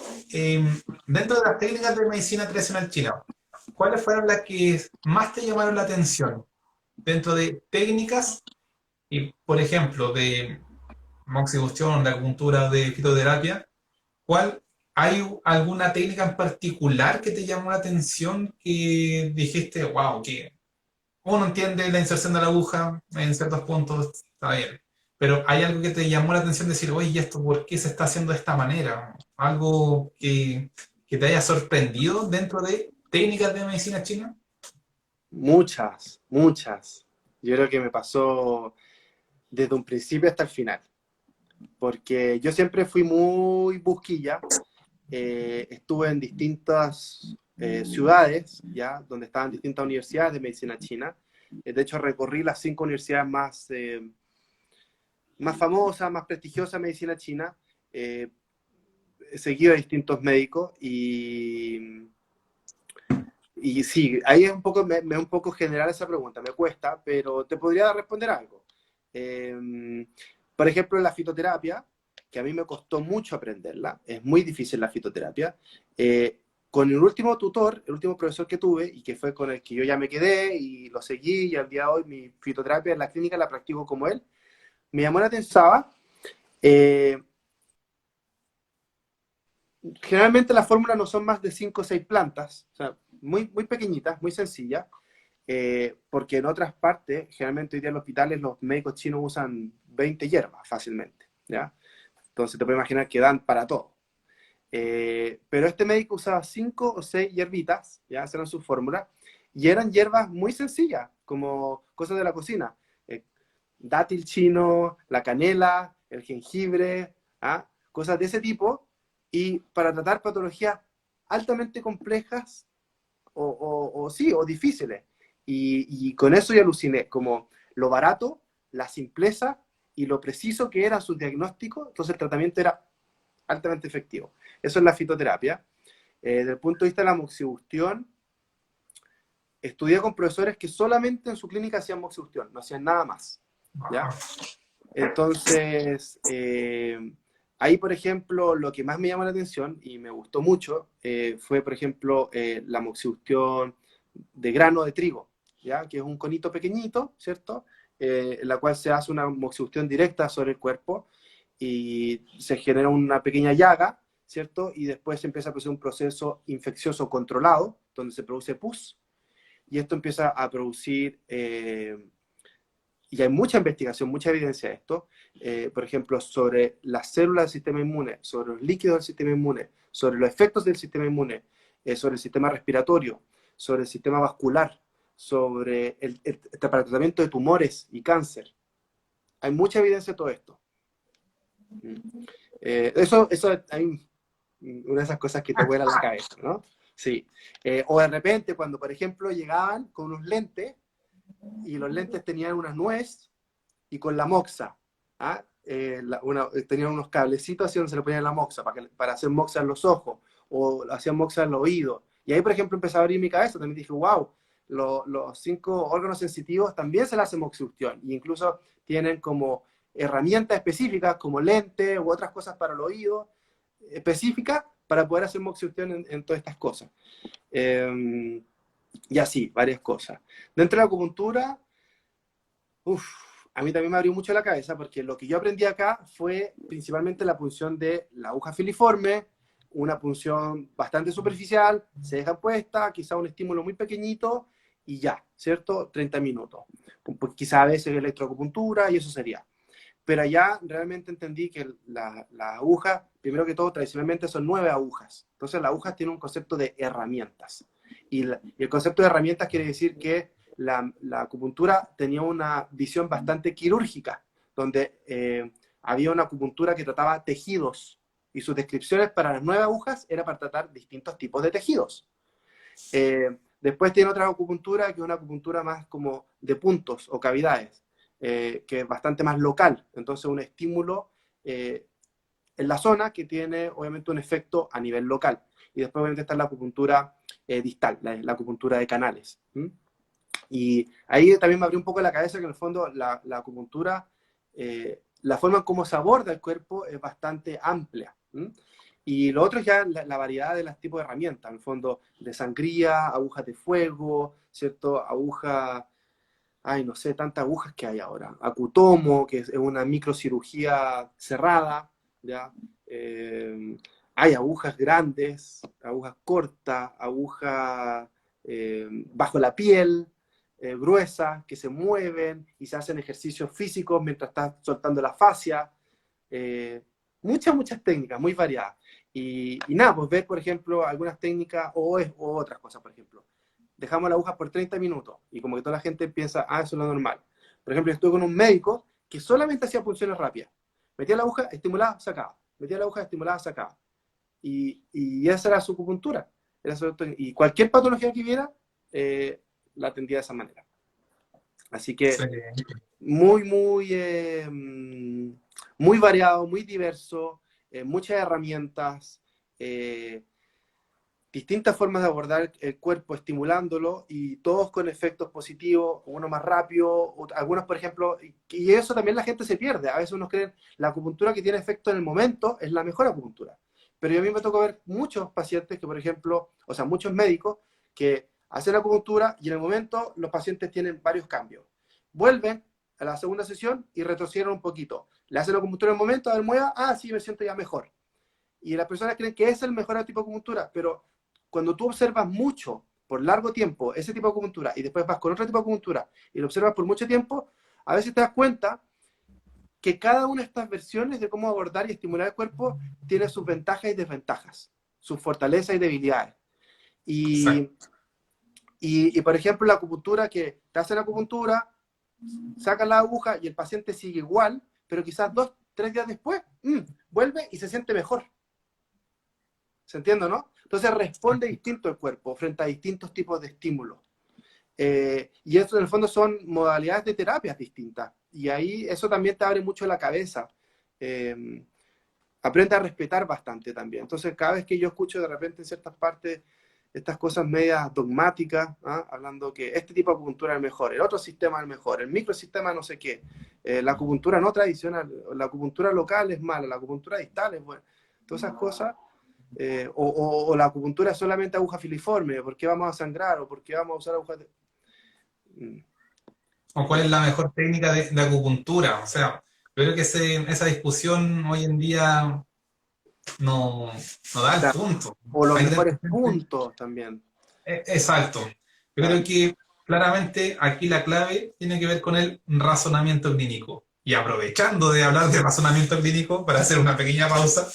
dentro de las técnicas de medicina tradicional china, ¿cuáles fueron las que más te llamaron la atención? Dentro de técnicas, y por ejemplo, de moxibustión, de acupuntura, de fitoterapia, ¿cuál, hay alguna técnica en particular que te llamó la atención que dijiste, wow, que uno entiende la inserción de la aguja en ciertos puntos, está bien. Pero hay algo que te llamó la atención decir, oye, ¿y esto por qué se está haciendo de esta manera? Algo que te haya sorprendido dentro de técnicas de medicina china. Muchas, muchas. Yo creo que me pasó desde un principio hasta el final, porque yo siempre fui muy busquilla. Estuve en distintas ciudades, ya, donde estaban distintas universidades de medicina china. De hecho, recorrí las 5 universidades más famosas, más prestigiosas de medicina china. Eh, He seguido a distintos médicos y sí, ahí es un poco, me es un poco general esa pregunta, me cuesta, pero te podría responder algo. Eh, por ejemplo, la fitoterapia, que a mí me costó mucho aprenderla, es muy difícil la fitoterapia. Con el último tutor, el último profesor que tuve, y que fue con el que yo ya me quedé y lo seguí, y al día de hoy mi fitoterapia en la clínica la practico como él, me llamó la atención. eh, Generalmente las fórmulas no son más de 5 o 6 plantas, o sea, muy, muy pequeñitas, muy sencillas, porque en otras partes, generalmente hoy día en los hospitales, los médicos chinos usan 20 hierbas fácilmente, ¿ya? Entonces te puedes imaginar que dan para todo. Pero este médico usaba 5 o 6 hierbitas, ya, esas eran sus fórmulas, y eran hierbas muy sencillas, como cosas de la cocina. Dátil chino, la canela, el jengibre, ¿ah? Cosas de ese tipo, y para tratar patologías altamente complejas o sí, o difíciles. Y con eso yo aluciné, como lo barato, la simpleza y lo preciso que era su diagnóstico, entonces el tratamiento era altamente efectivo. Eso es la fitoterapia. Desde el punto de vista de la moxibustión, estudié con profesores que solamente en su clínica hacían moxibustión, no hacían nada más, ¿ya? Entonces, ahí, por ejemplo, lo que más me llamó la atención y me gustó mucho fue, por ejemplo, la moxibustión de grano de trigo, ¿ya? Que es un conito pequeñito, ¿cierto? En la cual se hace una moxibustión directa sobre el cuerpo y se genera una pequeña llaga, ¿cierto? Y después se empieza a producir un proceso infeccioso controlado, donde se produce pus, y esto empieza a producir y hay mucha investigación, mucha evidencia de esto, por ejemplo, sobre las células del sistema inmune, sobre los líquidos del sistema inmune, sobre los efectos del sistema inmune, sobre el sistema respiratorio, sobre el sistema vascular, sobre para el tratamiento de tumores y cáncer. Hay mucha evidencia de todo esto. Eso hay una de esas cosas que te vuela la cabeza, ¿no? Sí. O de repente, cuando, por ejemplo, llegaban con unos lentes, y los lentes tenían unas nuez y con la moxa. ¿Ah? Tenían unos cablecitos así donde se le ponía la moxa para hacer moxa en los ojos o hacían moxa en los oídos. Y ahí, por ejemplo, empezaba a abrir mi cabeza. También dije, wow, los 5 órganos sensitivos también se le hace moxibustión. E incluso tienen como herramientas específicas como lentes u otras cosas para el oído específicas para poder hacer moxibustión en todas estas cosas. Y así, varias cosas. Dentro de la acupuntura, uf, a mí también me abrió mucho la cabeza porque lo que yo aprendí acá fue principalmente la punción de la aguja filiforme, una punción bastante superficial, se deja puesta, quizá un estímulo muy pequeñito y ya, ¿cierto? 30 minutos. Quizá a veces electroacupuntura y eso sería. pero allá realmente entendí que las agujas, primero que todo, tradicionalmente son 9 agujas. Entonces las agujas tienen un concepto de herramientas. Y el concepto de herramientas quiere decir que la acupuntura tenía una visión bastante quirúrgica, donde había una acupuntura que trataba tejidos, y sus descripciones para las 9 agujas era para tratar distintos tipos de tejidos. Después tiene otra acupuntura que es una acupuntura más como de puntos o cavidades, que es bastante más local. Entonces un estímulo en la zona que tiene obviamente un efecto a nivel local. Y después obviamente está la acupuntura distal, la acupuntura de canales. Y ahí también me abrió un poco la cabeza que en el fondo la acupuntura, la forma en cómo se aborda el cuerpo es bastante amplia. Y lo otro es ya la variedad de los tipos de herramientas, en el fondo de sangría, agujas de fuego, ¿cierto? Agujas, ay, no sé, tantas agujas que hay ahora. Acutomo, que es una microcirugía cerrada, ¿ya? Hay agujas grandes, agujas cortas, agujas bajo la piel, gruesas, que se mueven y se hacen ejercicios físicos mientras estás soltando la fascia. Muchas técnicas, muy variadas. Y nada, pues ver, por ejemplo, algunas técnicas o otras cosas, por ejemplo. Dejamos la aguja por 30 minutos y como que toda la gente piensa, eso es lo normal. Por ejemplo, estuve con un médico que solamente hacía punciones rápidas. Metía la aguja, estimulaba, sacaba. Metía la aguja, estimulaba, sacaba. Y esa era su acupuntura. Y cualquier patología que viera, la atendía de esa manera. Así que Sí. muy variado, muy diverso, muchas herramientas, distintas formas de abordar el cuerpo estimulándolo y todos con efectos positivos, uno más rápido, algunos por ejemplo, y eso también la gente se pierde. A veces uno cree la acupuntura que tiene efecto en el momento es la mejor acupuntura. Pero a mí me tocó ver muchos pacientes que, por ejemplo, o sea, muchos médicos que hacen acupuntura y en el momento los pacientes tienen varios cambios. Vuelven a la segunda sesión y retroceden un poquito. Le hacen acupuntura en el momento, a ver, mueva, sí, me siento ya mejor. Y las personas creen que es el mejor tipo de acupuntura, pero cuando tú observas mucho, por largo tiempo, ese tipo de acupuntura y después vas con otro tipo de acupuntura y lo observas por mucho tiempo, a veces te das cuenta que cada una de estas versiones de cómo abordar y estimular el cuerpo tiene sus ventajas y desventajas, sus fortalezas y debilidades. Y, Exacto. por ejemplo, la acupuntura que te hacen acupuntura, sacan la aguja y el paciente sigue igual, pero quizás 2, 3 días después, vuelve y se siente mejor. ¿Se entiende, no? Entonces responde distinto el cuerpo frente a distintos tipos de estímulos. Y eso en el fondo son modalidades de terapias distintas. Y ahí eso también te abre mucho la cabeza. Aprende a respetar bastante también. Entonces cada vez que yo escucho de repente en ciertas partes estas cosas medias dogmáticas, hablando que este tipo de acupuntura es el mejor, el otro sistema es el mejor, el microsistema no sé qué, la acupuntura no tradicional, la acupuntura local es mala, la acupuntura distal es buena. Todas esas cosas, o la acupuntura es solamente aguja filiforme, ¿por qué vamos a sangrar? ¿O por qué vamos a usar agujas de... ¿O cuál es la mejor técnica de acupuntura? O sea, yo creo que esa discusión hoy en día no, no da el Claro. punto. O los Hay que tener mejores presente. puntos también. Exacto. Yo Claro. creo que claramente aquí la clave tiene que ver con el razonamiento clínico. Y aprovechando de hablar de razonamiento clínico, para hacer una pequeña pausa,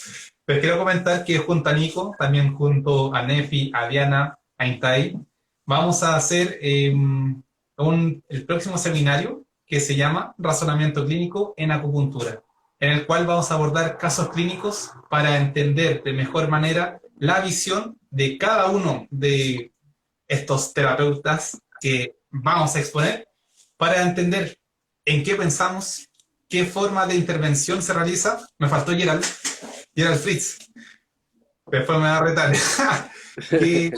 les quiero comentar que junto a Nico, también junto a Nefi, a Diana, a Intai, vamos a hacer el próximo seminario que se llama Razonamiento Clínico en Acupuntura, en el cual vamos a abordar casos clínicos para entender de mejor manera la visión de cada uno de estos terapeutas que vamos a exponer para entender en qué pensamos, qué forma de intervención se realiza. Me faltó Gerald Fritz, después me va a retar. ¿Qué,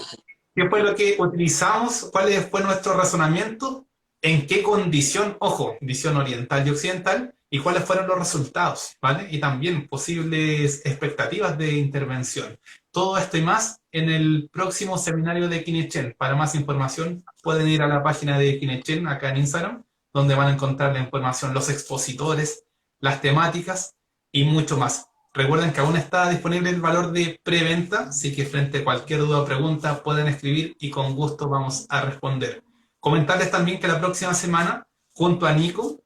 ¿Qué fue lo que utilizamos? ¿Cuál fue nuestro razonamiento? ¿En qué condición? Ojo, visión oriental y occidental. ¿Y cuáles fueron los resultados? ¿Vale? Y también posibles expectativas de intervención. Todo esto y más en el próximo seminario de Kinechen. Para más información pueden ir a la página de Kinechen acá en Instagram, donde van a encontrar la información, los expositores, las temáticas y mucho más. Recuerden que aún está disponible el valor de preventa, así que frente a cualquier duda o pregunta pueden escribir y con gusto vamos a responder. Comentarles también que la próxima semana, junto a Nico,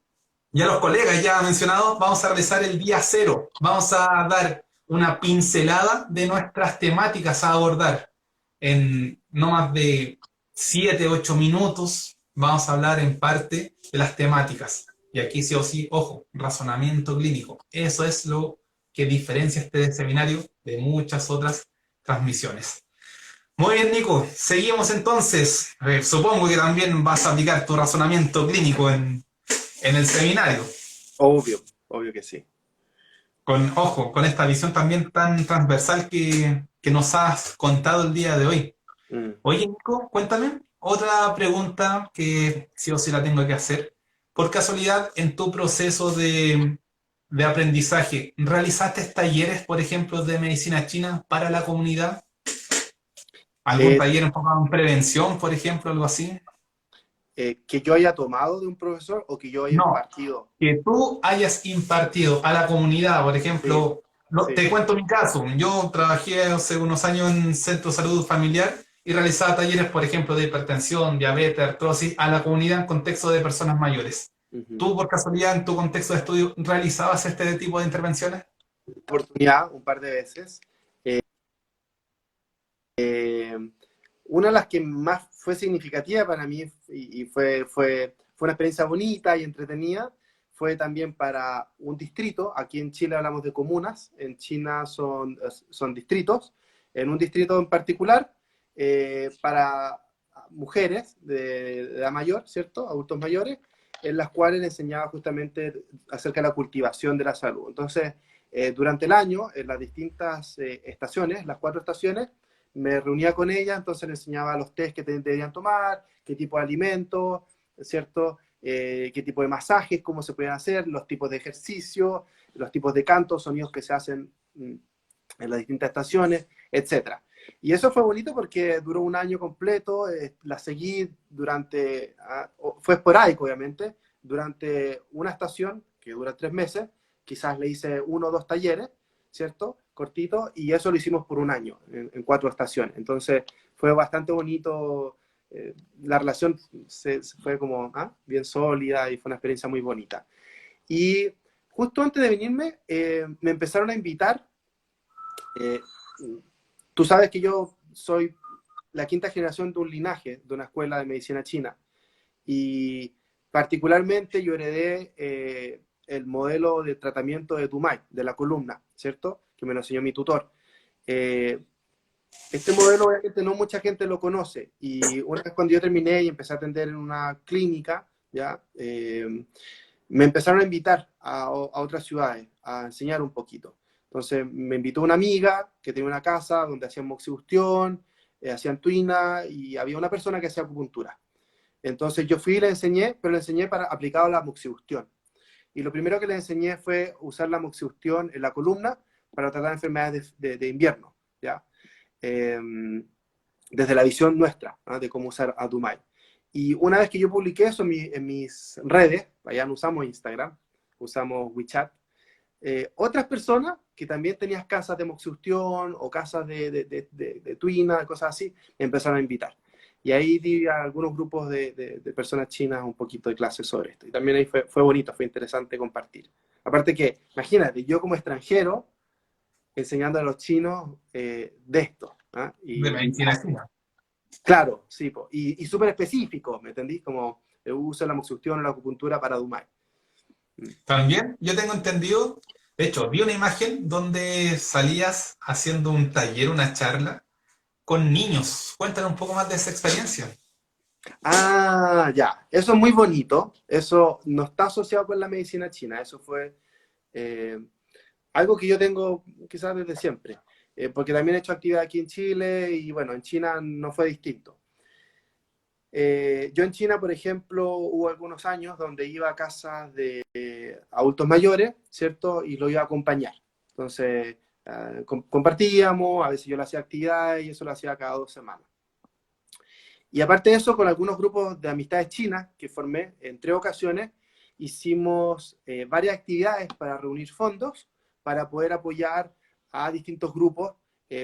Ya los colegas ya mencionados, vamos a realizar el día cero. Vamos a dar una pincelada de nuestras temáticas a abordar. En no más de 7, 8 minutos vamos a hablar en parte de las temáticas. Y aquí sí o sí, ojo, razonamiento clínico. Eso es lo que diferencia este seminario de muchas otras transmisiones. Muy bien, Nico. Seguimos entonces. Supongo que también vas a aplicar tu razonamiento clínico en el seminario. Obvio, obvio que sí. Con, ojo, con esta visión también tan transversal que nos has contado el día de hoy. Mm. Oye, Nico, cuéntame otra pregunta que sí o sí la tengo que hacer. Por casualidad, en tu proceso de aprendizaje, ¿realizaste talleres, por ejemplo, de medicina china para la comunidad? ¿Algún Eh, taller enfocado en prevención, por ejemplo, algo así? que yo haya tomado de un profesor o que yo haya No, impartido. que tú hayas impartido a la comunidad, por Sí, ejemplo, sí. te cuento mi caso, yo trabajé hace unos años en centro de salud familiar y realizaba talleres, por ejemplo, de hipertensión, diabetes, artrosis, a la comunidad en contexto de personas mayores. Ujú. ¿Tú, por casualidad, en tu contexto de estudio, realizabas este tipo de intervenciones? Oportunidad un par de veces. Eh, una de las que más fue significativa para mí y fue una experiencia bonita y entretenida fue también para un distrito. Aquí en Chile hablamos de comunas, en China son distritos. En un distrito en particular, para mujeres de edad mayor, ¿cierto? Adultos mayores, en las cuales les enseñaba justamente acerca de la cultivación de la salud. Entonces, durante el año, en las distintas estaciones, las 4 estaciones, me reunía con ella, entonces le enseñaba los test que debían tomar, qué tipo de alimentos, ¿cierto? Qué tipo de masajes, cómo se pueden hacer, los tipos de ejercicio, los tipos de cantos, sonidos que se hacen en las distintas estaciones, etcétera. Y eso fue bonito porque duró un año completo, la seguí durante, fue esporádico obviamente, durante una estación que dura 3 meses, quizás le hice 1 o 2 talleres, ¿cierto? Cortito, y eso lo hicimos por un año, en 4 estaciones. Entonces fue bastante bonito, la relación fue como bien sólida y fue una experiencia muy bonita. Y justo antes de venirme, me empezaron a invitar. eh, Tú sabes que yo soy la quinta generación de un linaje, de una escuela de medicina china. Y particularmente yo heredé el modelo de tratamiento de Tumai, de la columna, ¿cierto? Que me lo enseñó mi tutor. Eh, este modelo obviamente no mucha gente lo conoce. Y una vez cuando yo terminé y empecé a atender en una clínica, ¿ya? Me empezaron a invitar a otras ciudades a enseñar un poquito. Entonces me invitó una amiga que tenía una casa donde hacían moxibustión, hacían tuina y había una persona que hacía acupuntura. Entonces yo fui y le enseñé, pero le enseñé para aplicado a la moxibustión. Y lo primero que le enseñé fue usar la moxibustión en la columna para tratar enfermedades de invierno, ¿ya? Eh, desde la visión nuestra, ¿no? De cómo usar Adumai. Y una vez que yo publiqué eso en mis redes, allá no usamos Instagram, usamos WeChat, otras personas que también tenían casas de moxibustión o casas de tuina, cosas así, me empezaron a invitar. Y ahí di a algunos grupos de personas chinas un poquito de clases sobre esto. Y también ahí fue bonito, fue interesante compartir. Aparte que, imagínate, yo como extranjero enseñando a los chinos de esto. ¿Ah? De Y medicina china. claro, sí, po, y súper específico, ¿me entendís? Como el uso de la moxibustión o la acupuntura para Dumai. También yo tengo entendido, de hecho, vi una imagen donde salías haciendo un taller, una charla con niños. Cuéntame un poco más de esa experiencia. Ah, ya, eso es muy bonito, eso no está asociado con la medicina china, eso fue eh, algo que yo tengo quizás desde siempre, porque también he hecho actividad aquí en Chile y bueno, en China no fue distinto. Yo en China, por ejemplo, hubo algunos años donde iba a casas de adultos mayores, ¿cierto? Y lo iba a acompañar. Entonces, compartíamos, a veces yo le hacía actividades y eso lo hacía cada 2 semanas. Y aparte de eso, con algunos grupos de amistades chinas que formé en 3 ocasiones, hicimos varias actividades para reunir fondos para poder apoyar a distintos grupos,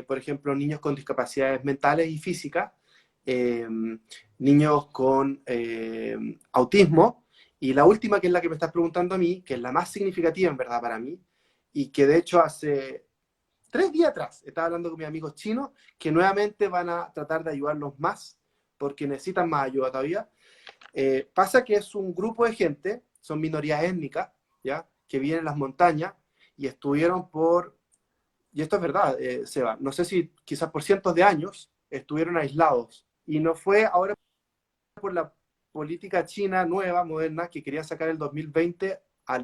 por ejemplo, niños con discapacidades mentales y físicas, eh, niños con autismo Y la última, que es la que me estás preguntando a mí, que es la más significativa en verdad para mí, y que de hecho hace 3 días atrás estaba hablando con mis amigos chinos, que nuevamente van a tratar de ayudarlos más, porque necesitan más ayuda todavía. Pasa que es un grupo de gente, son minorías étnicas, ¿ya? Que viven en las montañas y estuvieron y esto es verdad, Seba, no sé si quizás por cientos de años estuvieron aislados. Y no fue ahora por la política china nueva, moderna, que quería sacar el 2020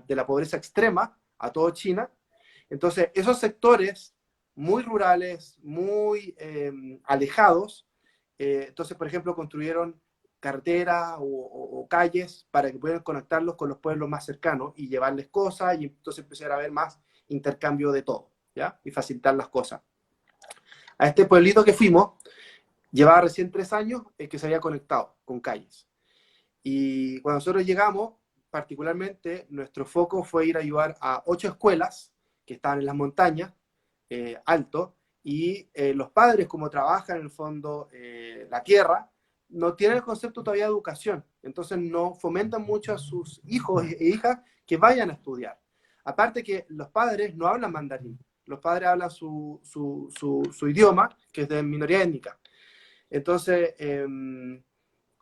de la pobreza extrema a todo China. Entonces, esos sectores muy rurales, muy alejados, entonces, por ejemplo, construyeron carreteras o calles para que pudieran conectarlos con los pueblos más cercanos y llevarles cosas, y entonces empezar a haber más intercambio de todo, ¿ya? Y facilitar las cosas. A este pueblito que fuimos, llevaba recién 3 años que se había conectado con calles. Y cuando nosotros llegamos, particularmente, nuestro foco fue ir a ayudar a 8 escuelas que estaban en las montañas, alto, y los padres, como trabajan en el fondo la tierra, no tienen el concepto todavía de educación, entonces no fomentan mucho a sus hijos e hijas que vayan a estudiar. Aparte que los padres no hablan mandarín, los padres hablan su idioma, que es de minoría étnica. Entonces,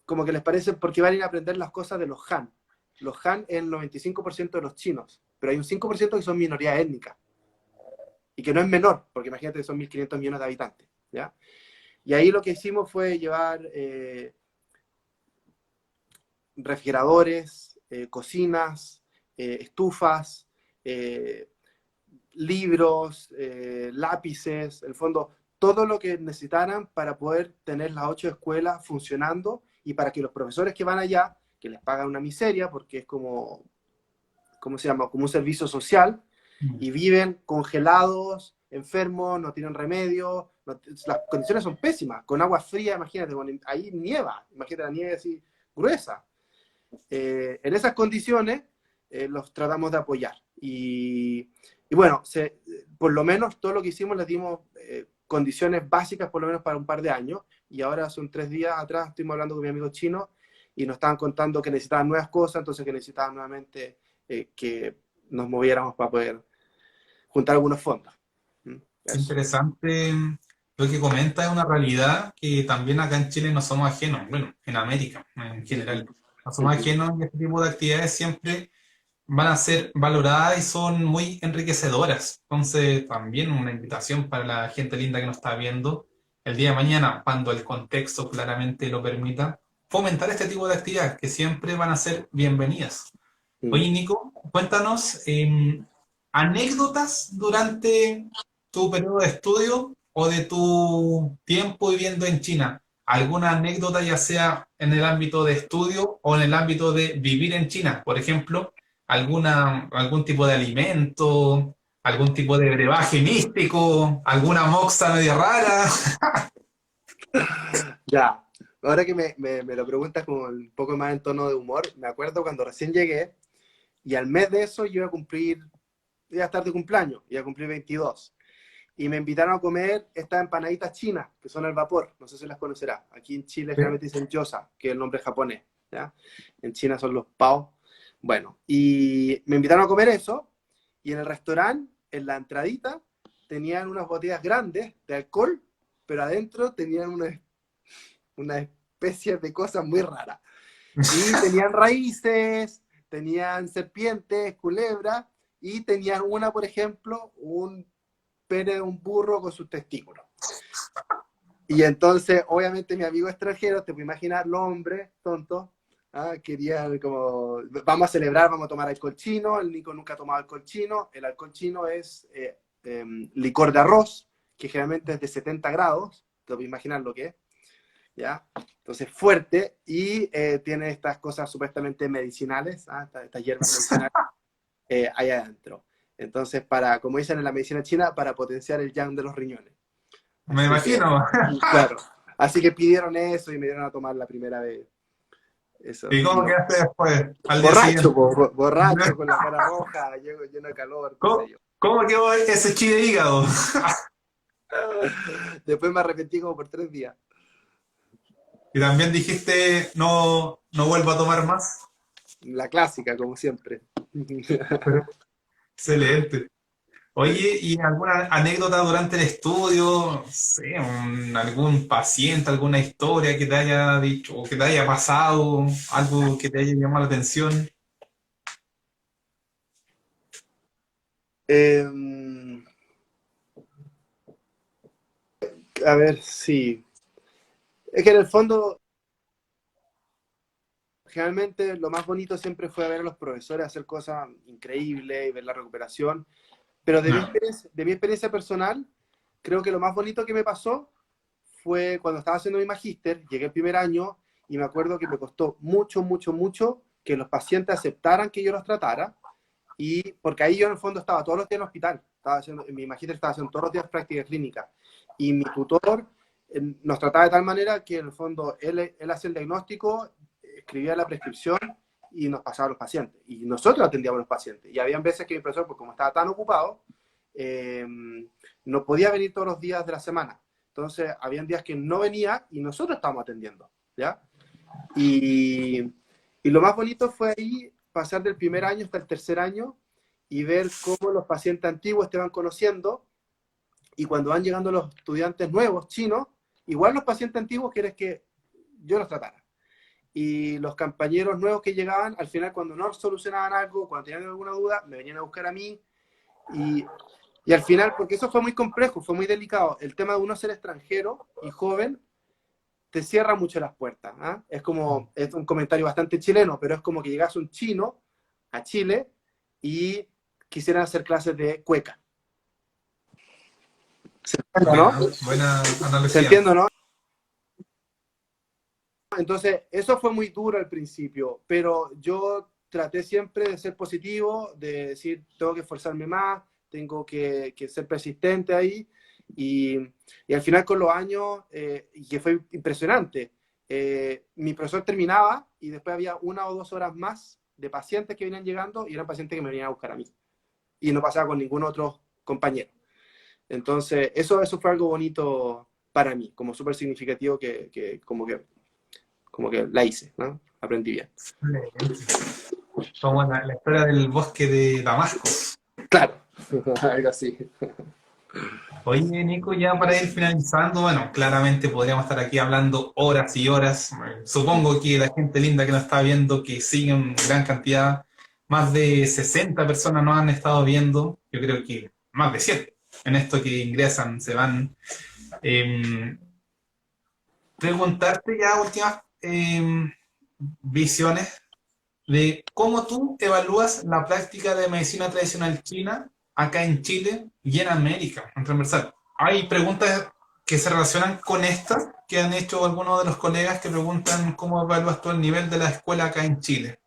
como que les parece, porque van a ir a aprender las cosas de los Han. Los Han es el 95% de los chinos, pero hay un 5% que son minoría étnica. Y que no es menor, porque imagínate que son 1.500 millones de habitantes, ¿ya? Y ahí lo que hicimos fue llevar refrigeradores, cocinas, estufas, libros, lápices, en el fondo, todo lo que necesitaran para poder tener las 8 escuelas funcionando y para que los profesores que van allá, que les pagan una miseria, porque es como, ¿cómo se llama? Como un servicio social, y viven congelados, enfermos, no tienen remedio, las condiciones son pésimas, con agua fría, imagínate, ahí nieva, imagínate la nieve así gruesa. En esas condiciones los tratamos de apoyar. Y bueno, por lo menos todo lo que hicimos les dimos condiciones básicas por lo menos para un par de años. Y ahora son 3 días atrás estuvimos hablando con mi amigo chino y nos estaban contando que necesitaban nuevas cosas, entonces que necesitaban nuevamente que nos moviéramos para poder juntar algunos fondos. Qué Eso. interesante lo que comenta, es una realidad que también acá en Chile no somos ajenos, bueno, en América en general, no somos Ujú. ajenos y este tipo de actividades siempre van a ser valoradas y son muy enriquecedoras. Entonces, también una invitación para la gente linda que nos está viendo el día de mañana, cuando el contexto claramente lo permita, fomentar este tipo de actividades que siempre van a ser bienvenidas. Mm. Oye, Nico, cuéntanos anécdotas durante tu periodo de estudio o de tu tiempo viviendo en China. ¿Alguna anécdota, ya sea en el ámbito de estudio o en el ámbito de vivir en China? Por ejemplo, algún tipo de alimento, algún tipo de brebaje místico, alguna moxa media rara. Ya, ahora que me lo preguntas como un poco más en tono de humor, me acuerdo cuando recién llegué y al mes de eso yo iba a estar de cumpleaños, iba a cumplir 22. Y me invitaron a comer estas empanaditas chinas, que son al vapor, no sé si las conocerás. Aquí en Chile Sí. generalmente dicen gyoza, que es el nombre japonés, ¿ya? En China son los pao. Bueno, y me invitaron a comer eso, y en el restaurante, en la entradita, tenían unas botellas grandes de alcohol, pero adentro tenían una especie de cosas muy raras. Y tenían raíces, tenían serpientes, culebras, y tenían una, por ejemplo, un pene de un burro con sus testículos. Y entonces, obviamente, mi amigo extranjero, te puedes imaginar, los hombres tontos, querían como, vamos a celebrar, vamos a tomar alcohol chino, el Nico nunca ha tomado alcohol chino, el alcohol chino es licor de arroz, que generalmente es de 70 grados, te puedes imaginar lo que es, ¿ya? Entonces, fuerte, y tiene estas cosas supuestamente medicinales, estas hierbas medicinales ahí adentro. Entonces, como dicen en la medicina china, para potenciar el yang de los riñones. Me Así que, imagino. claro, así que pidieron eso y me dieron a tomar la primera vez eso. ¿Y Y cómo no, quedaste después, al día borracho, siguiente? borracho, con la cara roja, lleno de calor, qué sé ¿Cómo, yo. cómo quedó ese chile de hígado? Después me arrepentí como por 3 días. Y también dijiste, no, no vuelvo a tomar más. la clásica, como siempre. Excelente. Oye, ¿y alguna anécdota durante el estudio? No sé, algún paciente, alguna historia que te haya dicho o que te haya pasado, algo que te haya llamado la atención. Em, a ver, sí. Es que en el fondo, generalmente lo más bonito siempre fue ver a los profesores hacer cosas increíbles y ver la recuperación. Pero No. de mi experiencia personal, creo que lo más bonito que me pasó fue cuando estaba haciendo mi magíster, llegué el primer año y me acuerdo que me costó mucho, mucho, mucho que los pacientes aceptaran que yo los tratara. Y porque ahí yo en el fondo estaba todos los días en el hospital, estaba haciendo, en mi magíster estaba haciendo todos los días práctica clínica. Y mi tutor nos trataba de tal manera que en el fondo él hacía el diagnóstico, escribía la prescripción y nos pasaba a los pacientes. Y nosotros atendíamos a los pacientes. Y había veces que mi profesor, pues como estaba tan ocupado, eh, no podía venir todos los días de la semana. Entonces, habían días que no venía y nosotros estábamos atendiendo, ¿ya? Y, y lo más bonito fue ahí pasar del primer año hasta el tercer año y ver cómo los pacientes antiguos te van conociendo y cuando van llegando los estudiantes nuevos, chinos, igual los pacientes antiguos quieres que yo los tratara. Y los compañeros nuevos que llegaban, al final cuando no solucionaban algo, cuando tenían alguna duda, me venían a buscar a mí y, y al final, porque eso fue muy complejo, fue muy delicado, el tema de uno ser extranjero y joven te cierra mucho las puertas. ¿Ah? Es como, es un comentario bastante chileno, pero es como que llegase un chino a Chile y quisieran hacer clases de cueca. ¿Se entiende, no? Buena ¿Se analogía. entiende, no? Entonces, eso fue muy duro al principio, pero yo traté siempre de ser positivo, de decir, tengo que esforzarme más, tengo que ser persistente ahí, y, y, al final con los años, y que fue impresionante, mi profesor terminaba y después había 1 o 2 horas más de pacientes que venían llegando y eran pacientes que me venían a buscar a mí, y no pasaba con ningún otro compañero. Entonces, eso fue algo bonito para mí, como súper significativo como que la hice, ¿no? Aprendí bien. Excelente. Como la historia del bosque de Damasco. Claro, algo así. Oye, Nico, ya para ir finalizando, bueno, claramente podríamos estar aquí hablando horas y horas. Supongo que la gente linda que nos está viendo, que sigue en gran cantidad, más de 60 personas nos han estado viendo, yo creo que más de 100 en esto que ingresan, se van. Eh, Preguntarte ya últimas visiones de cómo tú evalúas la práctica de medicina tradicional china acá en Chile y en América, en transversal. Hay preguntas que se relacionan con estas que han hecho algunos de los colegas que preguntan cómo evalúas tú el nivel de la escuela acá en Chile.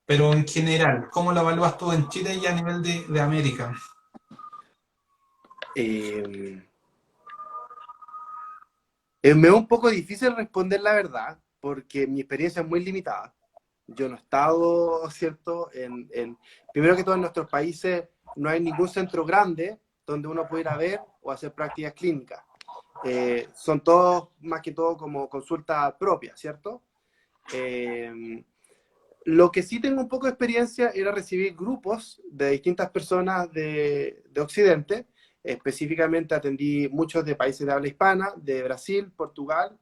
Pero en general, ¿cómo lo evalúas tú en Chile y a nivel de América? Eh, me es un poco difícil responder la verdad, porque mi experiencia es muy limitada. Yo no he estado, ¿cierto? Primero que todo, en nuestros países no hay ningún centro grande donde uno pueda ir a ver o hacer prácticas clínicas. Son todos, más que todo, como consulta propia, ¿cierto? Eh, Lo que sí tengo un poco de experiencia era recibir grupos de distintas personas de Occidente. Específicamente atendí muchos de países de habla hispana, de Brasil, Portugal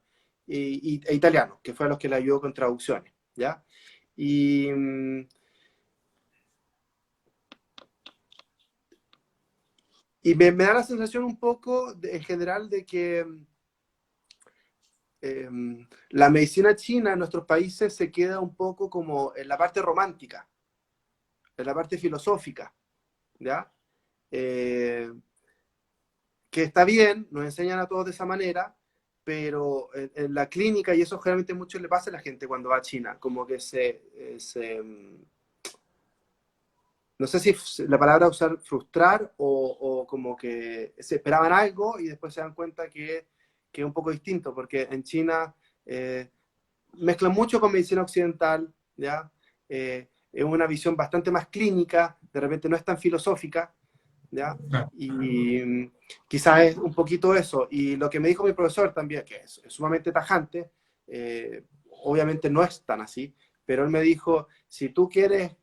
e italiano, que fue a los que le ayudó con traducciones, ¿ya? Y, y me da la sensación un poco, en general, de que eh, la medicina china en nuestros países se queda un poco como en la parte romántica, en la parte filosófica, ¿ya? Eh, que está bien, nos enseñan a todos de esa manera, pero en la clínica, y eso generalmente mucho le pasa a la gente cuando va a China, como que no sé si la palabra usar frustrar o como que se esperaban algo y después se dan cuenta que es un poco distinto, porque en China mezclan mucho con medicina occidental, ¿ya? Es una visión bastante más clínica, de repente no es tan filosófica, ¿ya? No. Y quizás es un poquito eso. Y lo que me dijo mi profesor también, que es sumamente tajante, obviamente no es tan así, pero él me dijo, si tú quieres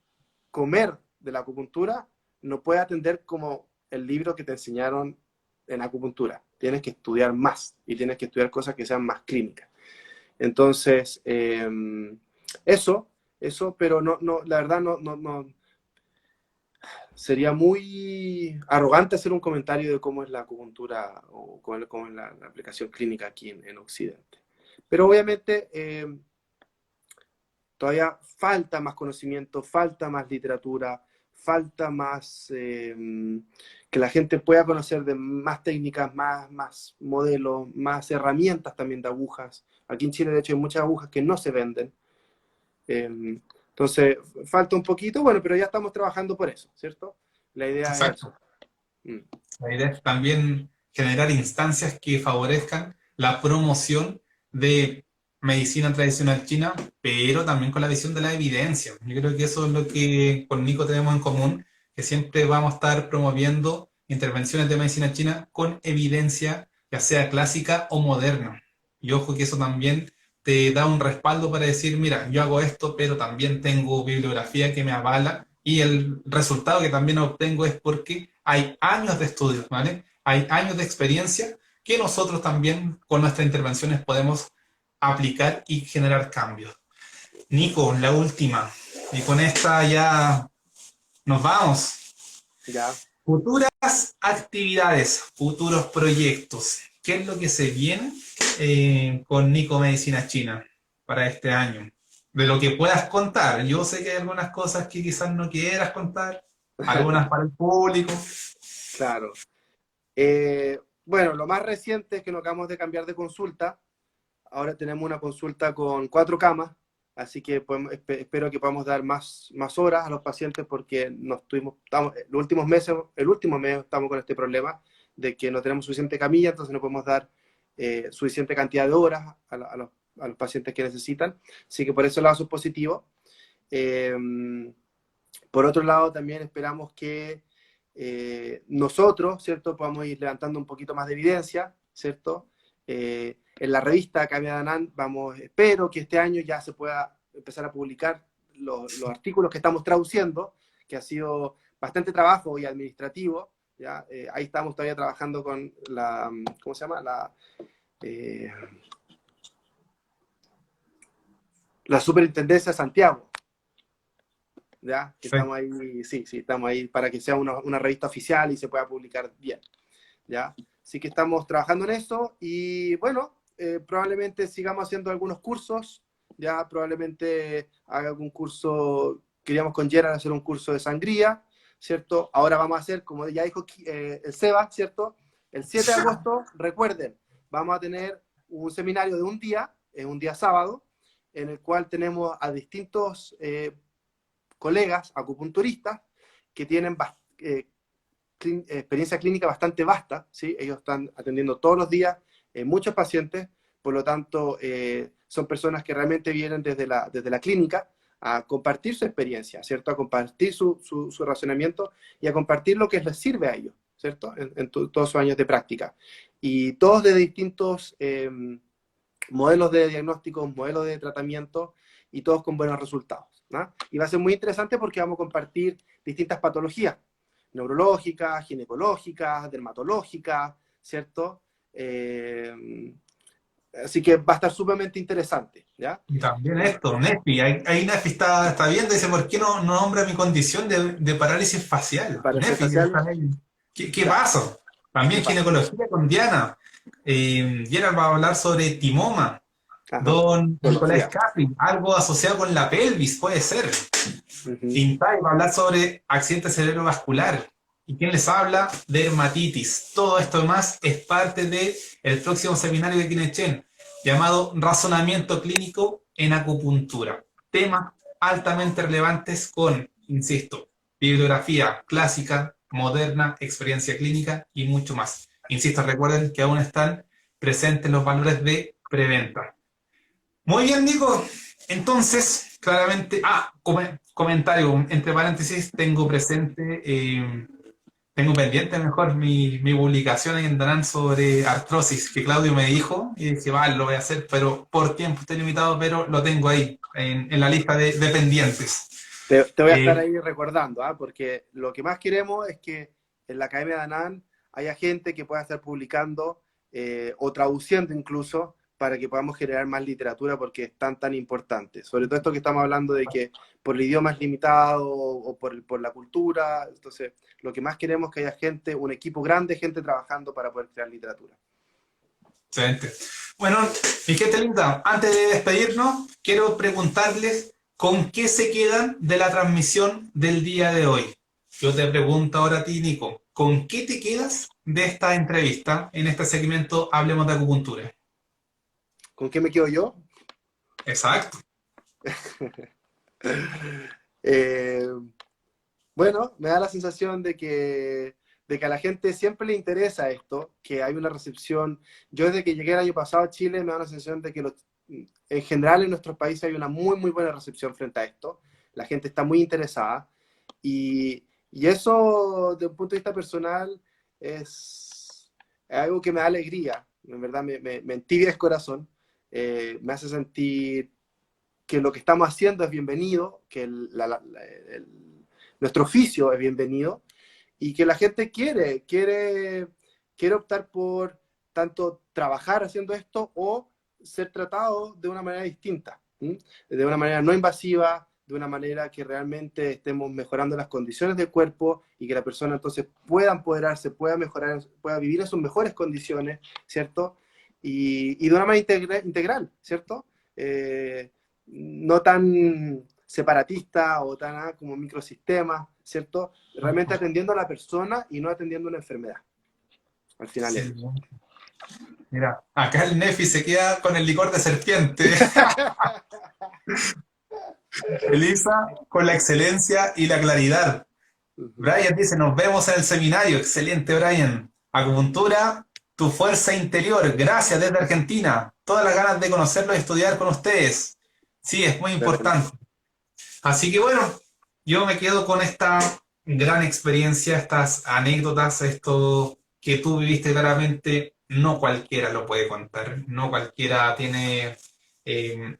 comer de la acupuntura, no puedes atender como el libro que te enseñaron en acupuntura. Tienes que estudiar más y tienes que estudiar cosas que sean más clínicas. Entonces, eso, pero la verdad no, sería muy arrogante hacer un comentario de cómo es la acupuntura o cómo es la aplicación clínica aquí en Occidente. Pero obviamente todavía falta más conocimiento, falta más literatura, falta más que la gente pueda conocer de más técnicas, más modelos, más herramientas también de agujas. Aquí en Chile, de hecho, hay muchas agujas que no se venden. Entonces, falta un poquito, bueno, pero ya estamos trabajando por eso, ¿cierto? La idea es eso. Exacto. La idea es también generar instancias que favorezcan la promoción de medicina tradicional china, pero también con la visión de la evidencia. Yo creo que eso es lo que con Nico tenemos en común, que siempre vamos a estar promoviendo intervenciones de medicina china con evidencia, ya sea clásica o moderna. Y ojo que eso también te da un respaldo para decir, mira, yo hago esto, pero también tengo bibliografía que me avala y el resultado que también obtengo es porque hay años de estudios, ¿vale? Hay años de experiencia que nosotros también con nuestras intervenciones podemos aplicar y generar cambios. Nico, la última. Y con esta ya nos vamos. Ya. Futuras actividades, futuros proyectos. ¿Qué es lo que se viene con Nico Medicina China para este año? De lo que puedas contar. Yo sé que hay algunas cosas que quizás no quieras contar, algunas para el público. Claro. Bueno, lo más reciente es que nos acabamos de cambiar de consulta. Ahora tenemos una consulta con 4 camas, así que espero que podamos dar más horas a los pacientes porque los últimos meses, el último mes estamos con este problema de que no tenemos suficiente camilla, entonces no podemos dar suficiente cantidad de horas a los pacientes que necesitan. Así que por eso el lado es positivo. Por otro lado, también esperamos que nosotros, ¿cierto?, podamos ir levantando un poquito más de evidencia, ¿cierto? En la revista Academia Danán espero que este año ya se pueda empezar a publicar los artículos que estamos traduciendo, que ha sido bastante trabajo y administrativo, ¿ya? Ahí estamos todavía trabajando con la, ¿cómo se llama? La Superintendencia de Santiago, ¿ya? Que Sí. estamos ahí, sí, estamos ahí para que sea una revista oficial y se pueda publicar bien, ¿ya? Así que estamos trabajando en eso y bueno, probablemente sigamos haciendo algunos cursos, ya probablemente haga algún curso, queríamos con Gerard hacer un curso de sangría, ¿cierto? Ahora vamos a hacer, como ya dijo el Seba, ¿cierto? El 7 de agosto, recuerden, vamos a tener un seminario de un día sábado, en el cual tenemos a distintos colegas acupunturistas que tienen experiencia clínica bastante vasta, ¿sí? Ellos están atendiendo todos los días muchos pacientes, por lo tanto, son personas que realmente vienen desde la clínica a compartir su experiencia, ¿cierto? A compartir su razonamiento y a compartir lo que les sirve a ellos, ¿cierto? En todos sus años de práctica. Y todos de distintos modelos de diagnóstico, modelos de tratamiento y todos con buenos resultados, ¿no? Y va a ser muy interesante porque vamos a compartir distintas patologías, neurológicas, ginecológicas, dermatológicas, ¿cierto? Así que va a estar sumamente interesante, ¿ya? Y también esto, Nefi, ahí Nefi está viendo y dice, ¿por qué no nombra mi condición de parálisis facial? Para ser Nefi, facial, ¿qué claro, pasa? ¿qué También pasa? ginecología con Diana. Gerard va a hablar sobre timoma. Ajá, Don Nicolás patología. Capri, algo asociado con la pelvis, puede ser. Uh-huh. Intay va a hablar sobre accidente cerebrovascular. ¿Y quién les habla? Dermatitis. Todo esto y más es parte del próximo seminario de Kinechen, llamado Razonamiento Clínico en Acupuntura. Temas altamente relevantes con, insisto, bibliografía clásica, moderna, experiencia clínica y mucho más. Insisto, recuerden que aún están presentes los valores de preventa. Muy bien, Nico. Entonces, claramente, comentario, entre paréntesis, tengo presente tengo pendiente mejor mi publicación en Danán sobre artrosis, que Claudio me dijo, y dije, vale, lo voy a hacer, pero por tiempo estoy limitado, pero lo tengo ahí, en la lista de pendientes. Te voy a estar Eh, ahí recordando, ¿ah? Porque lo que más queremos es que en la Academia de Anán haya gente que pueda estar publicando o traduciendo incluso para que podamos generar más literatura porque es tan importante. Sobre todo esto que estamos hablando de que por el idioma es limitado o por la cultura. Entonces, lo que más queremos es que haya gente, un equipo grande, gente trabajando para poder crear literatura. Excelente. Bueno, mi gente linda, antes de despedirnos, quiero preguntarles con qué se quedan de la transmisión del día de hoy. Yo te pregunto ahora a ti, Nico, ¿con qué te quedas de esta entrevista en este segmento Hablemos de Acupuntura? ¿Con qué me quedo yo? Exacto. Eh, bueno, me da la sensación de que a la gente siempre le interesa esto, que hay una recepción. Yo desde que llegué el año pasado a Chile me da la sensación de que en general en nuestros países hay una muy buena recepción frente a esto. La gente está muy interesada y eso, de un punto de vista personal, es algo que me da alegría. En verdad, me entibia el corazón. Me hace sentir que lo que estamos haciendo es bienvenido, que nuestro oficio es bienvenido y que la gente quiere optar por tanto trabajar haciendo esto o ser tratado de una manera distinta, ¿sí? De una manera no invasiva, de una manera que realmente estemos mejorando las condiciones del cuerpo y que la persona entonces pueda empoderarse, pueda mejorar, pueda vivir en sus mejores condiciones, ¿cierto? Y de una manera integral, ¿cierto? No tan separatista o tan como microsistema, ¿cierto? Realmente atendiendo a la persona y no atendiendo a una enfermedad. Al final es. Excelente. Mira, acá el Nefi se queda con el licor de serpiente. Elisa con la excelencia y la claridad. Brian dice, nos vemos en el seminario. Excelente, Brian. Acupuntura, tu fuerza interior. Gracias desde Argentina. Todas las ganas de conocerlo y estudiar con ustedes. Sí, es muy importante. Así que bueno, yo me quedo con esta gran experiencia, estas anécdotas, esto que tú viviste claramente. No cualquiera lo puede contar. No cualquiera tiene eh,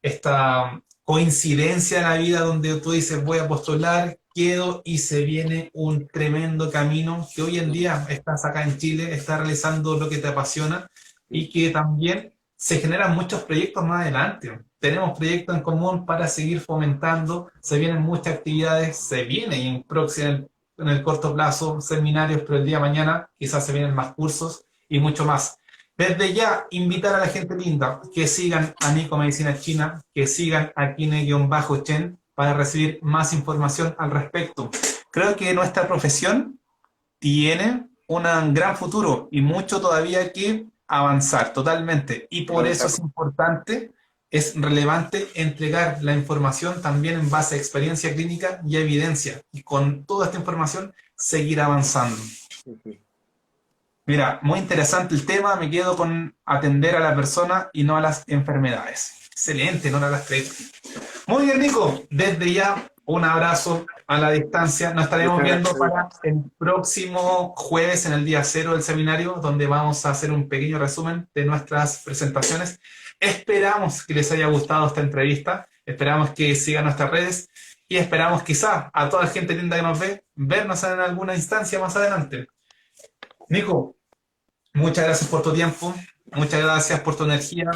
esta coincidencia en la vida donde tú dices voy a postular, quedo y se viene un tremendo camino que hoy en día estás acá en Chile, estás realizando lo que te apasiona y que también se generan muchos proyectos más adelante. Tenemos proyectos en común para seguir fomentando, se vienen muchas actividades, se viene en el corto plazo seminarios, pero el día de mañana quizás se vienen más cursos y mucho más. Desde ya, invitar a la gente linda que sigan a Nico Medicina China, que sigan a Kine-Chen para recibir más información al respecto. Creo que nuestra profesión tiene un gran futuro y mucho todavía que avanzar totalmente. Y por eso es importante, es relevante entregar la información también en base a experiencia clínica y evidencia. Y con toda esta información, seguir avanzando. Mira, muy interesante el tema, me quedo con atender a la persona y no a las enfermedades. Excelente, no a las tres. Muy bien, Nico, desde ya un abrazo a la distancia. Nos estaremos Muchas viendo gracias. para el próximo jueves en el día cero del seminario, donde vamos a hacer un pequeño resumen de nuestras presentaciones. Esperamos que les haya gustado esta entrevista, esperamos que sigan nuestras redes y esperamos quizá a toda la gente linda que nos ve, vernos en alguna instancia más adelante. Nico, muchas gracias por tu tiempo, muchas gracias por tu energía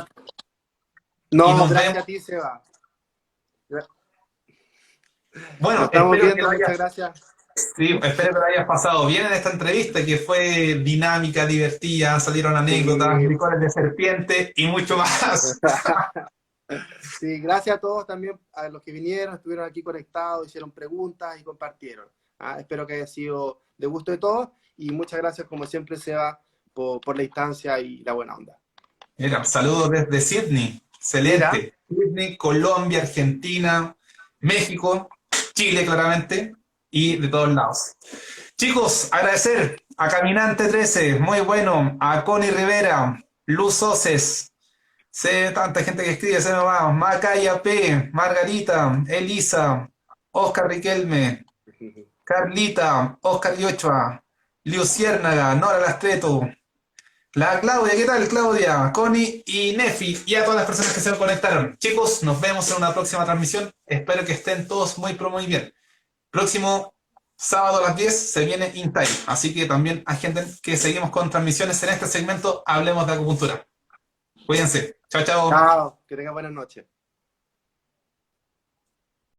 y No, nos gracias vemos. a ti, Seba. Nos Bueno, estamos viendo, muchas gracias. sí, espero que lo hayas pasado bien en esta entrevista, que fue dinámica, divertida, salieron anécdotas, Sí. licores de serpiente y mucho más. Sí, gracias a todos también, a los que vinieron, estuvieron aquí conectados, hicieron preguntas y compartieron. Espero que haya sido de gusto de todos y muchas gracias, como siempre, Seba, por la instancia y la buena onda. Mira, saludos desde Sydney, Mira, excelente. Sydney, Colombia, Argentina, México, Chile claramente y de todos lados. Chicos, agradecer a Caminante 13, muy bueno, a Connie Rivera, Luz Oces, sé tanta gente que escribe, se me va, Macaya P, Margarita, Elisa, Oscar Riquelme, Carlita, Oscar Yochoa, Luciérnaga, Nora Lastreto, la Claudia, ¿qué tal Claudia? Connie y Nefi y a todas las personas que se conectaron. Chicos, nos vemos en una próxima transmisión. Espero que estén todos muy, pero muy bien. Próximo sábado a las 10 se viene InTime, así que también agenden que seguimos con transmisiones en este segmento Hablemos de Acupuntura. Cuídense. Chao, chao. Chao, que tengan buenas noches.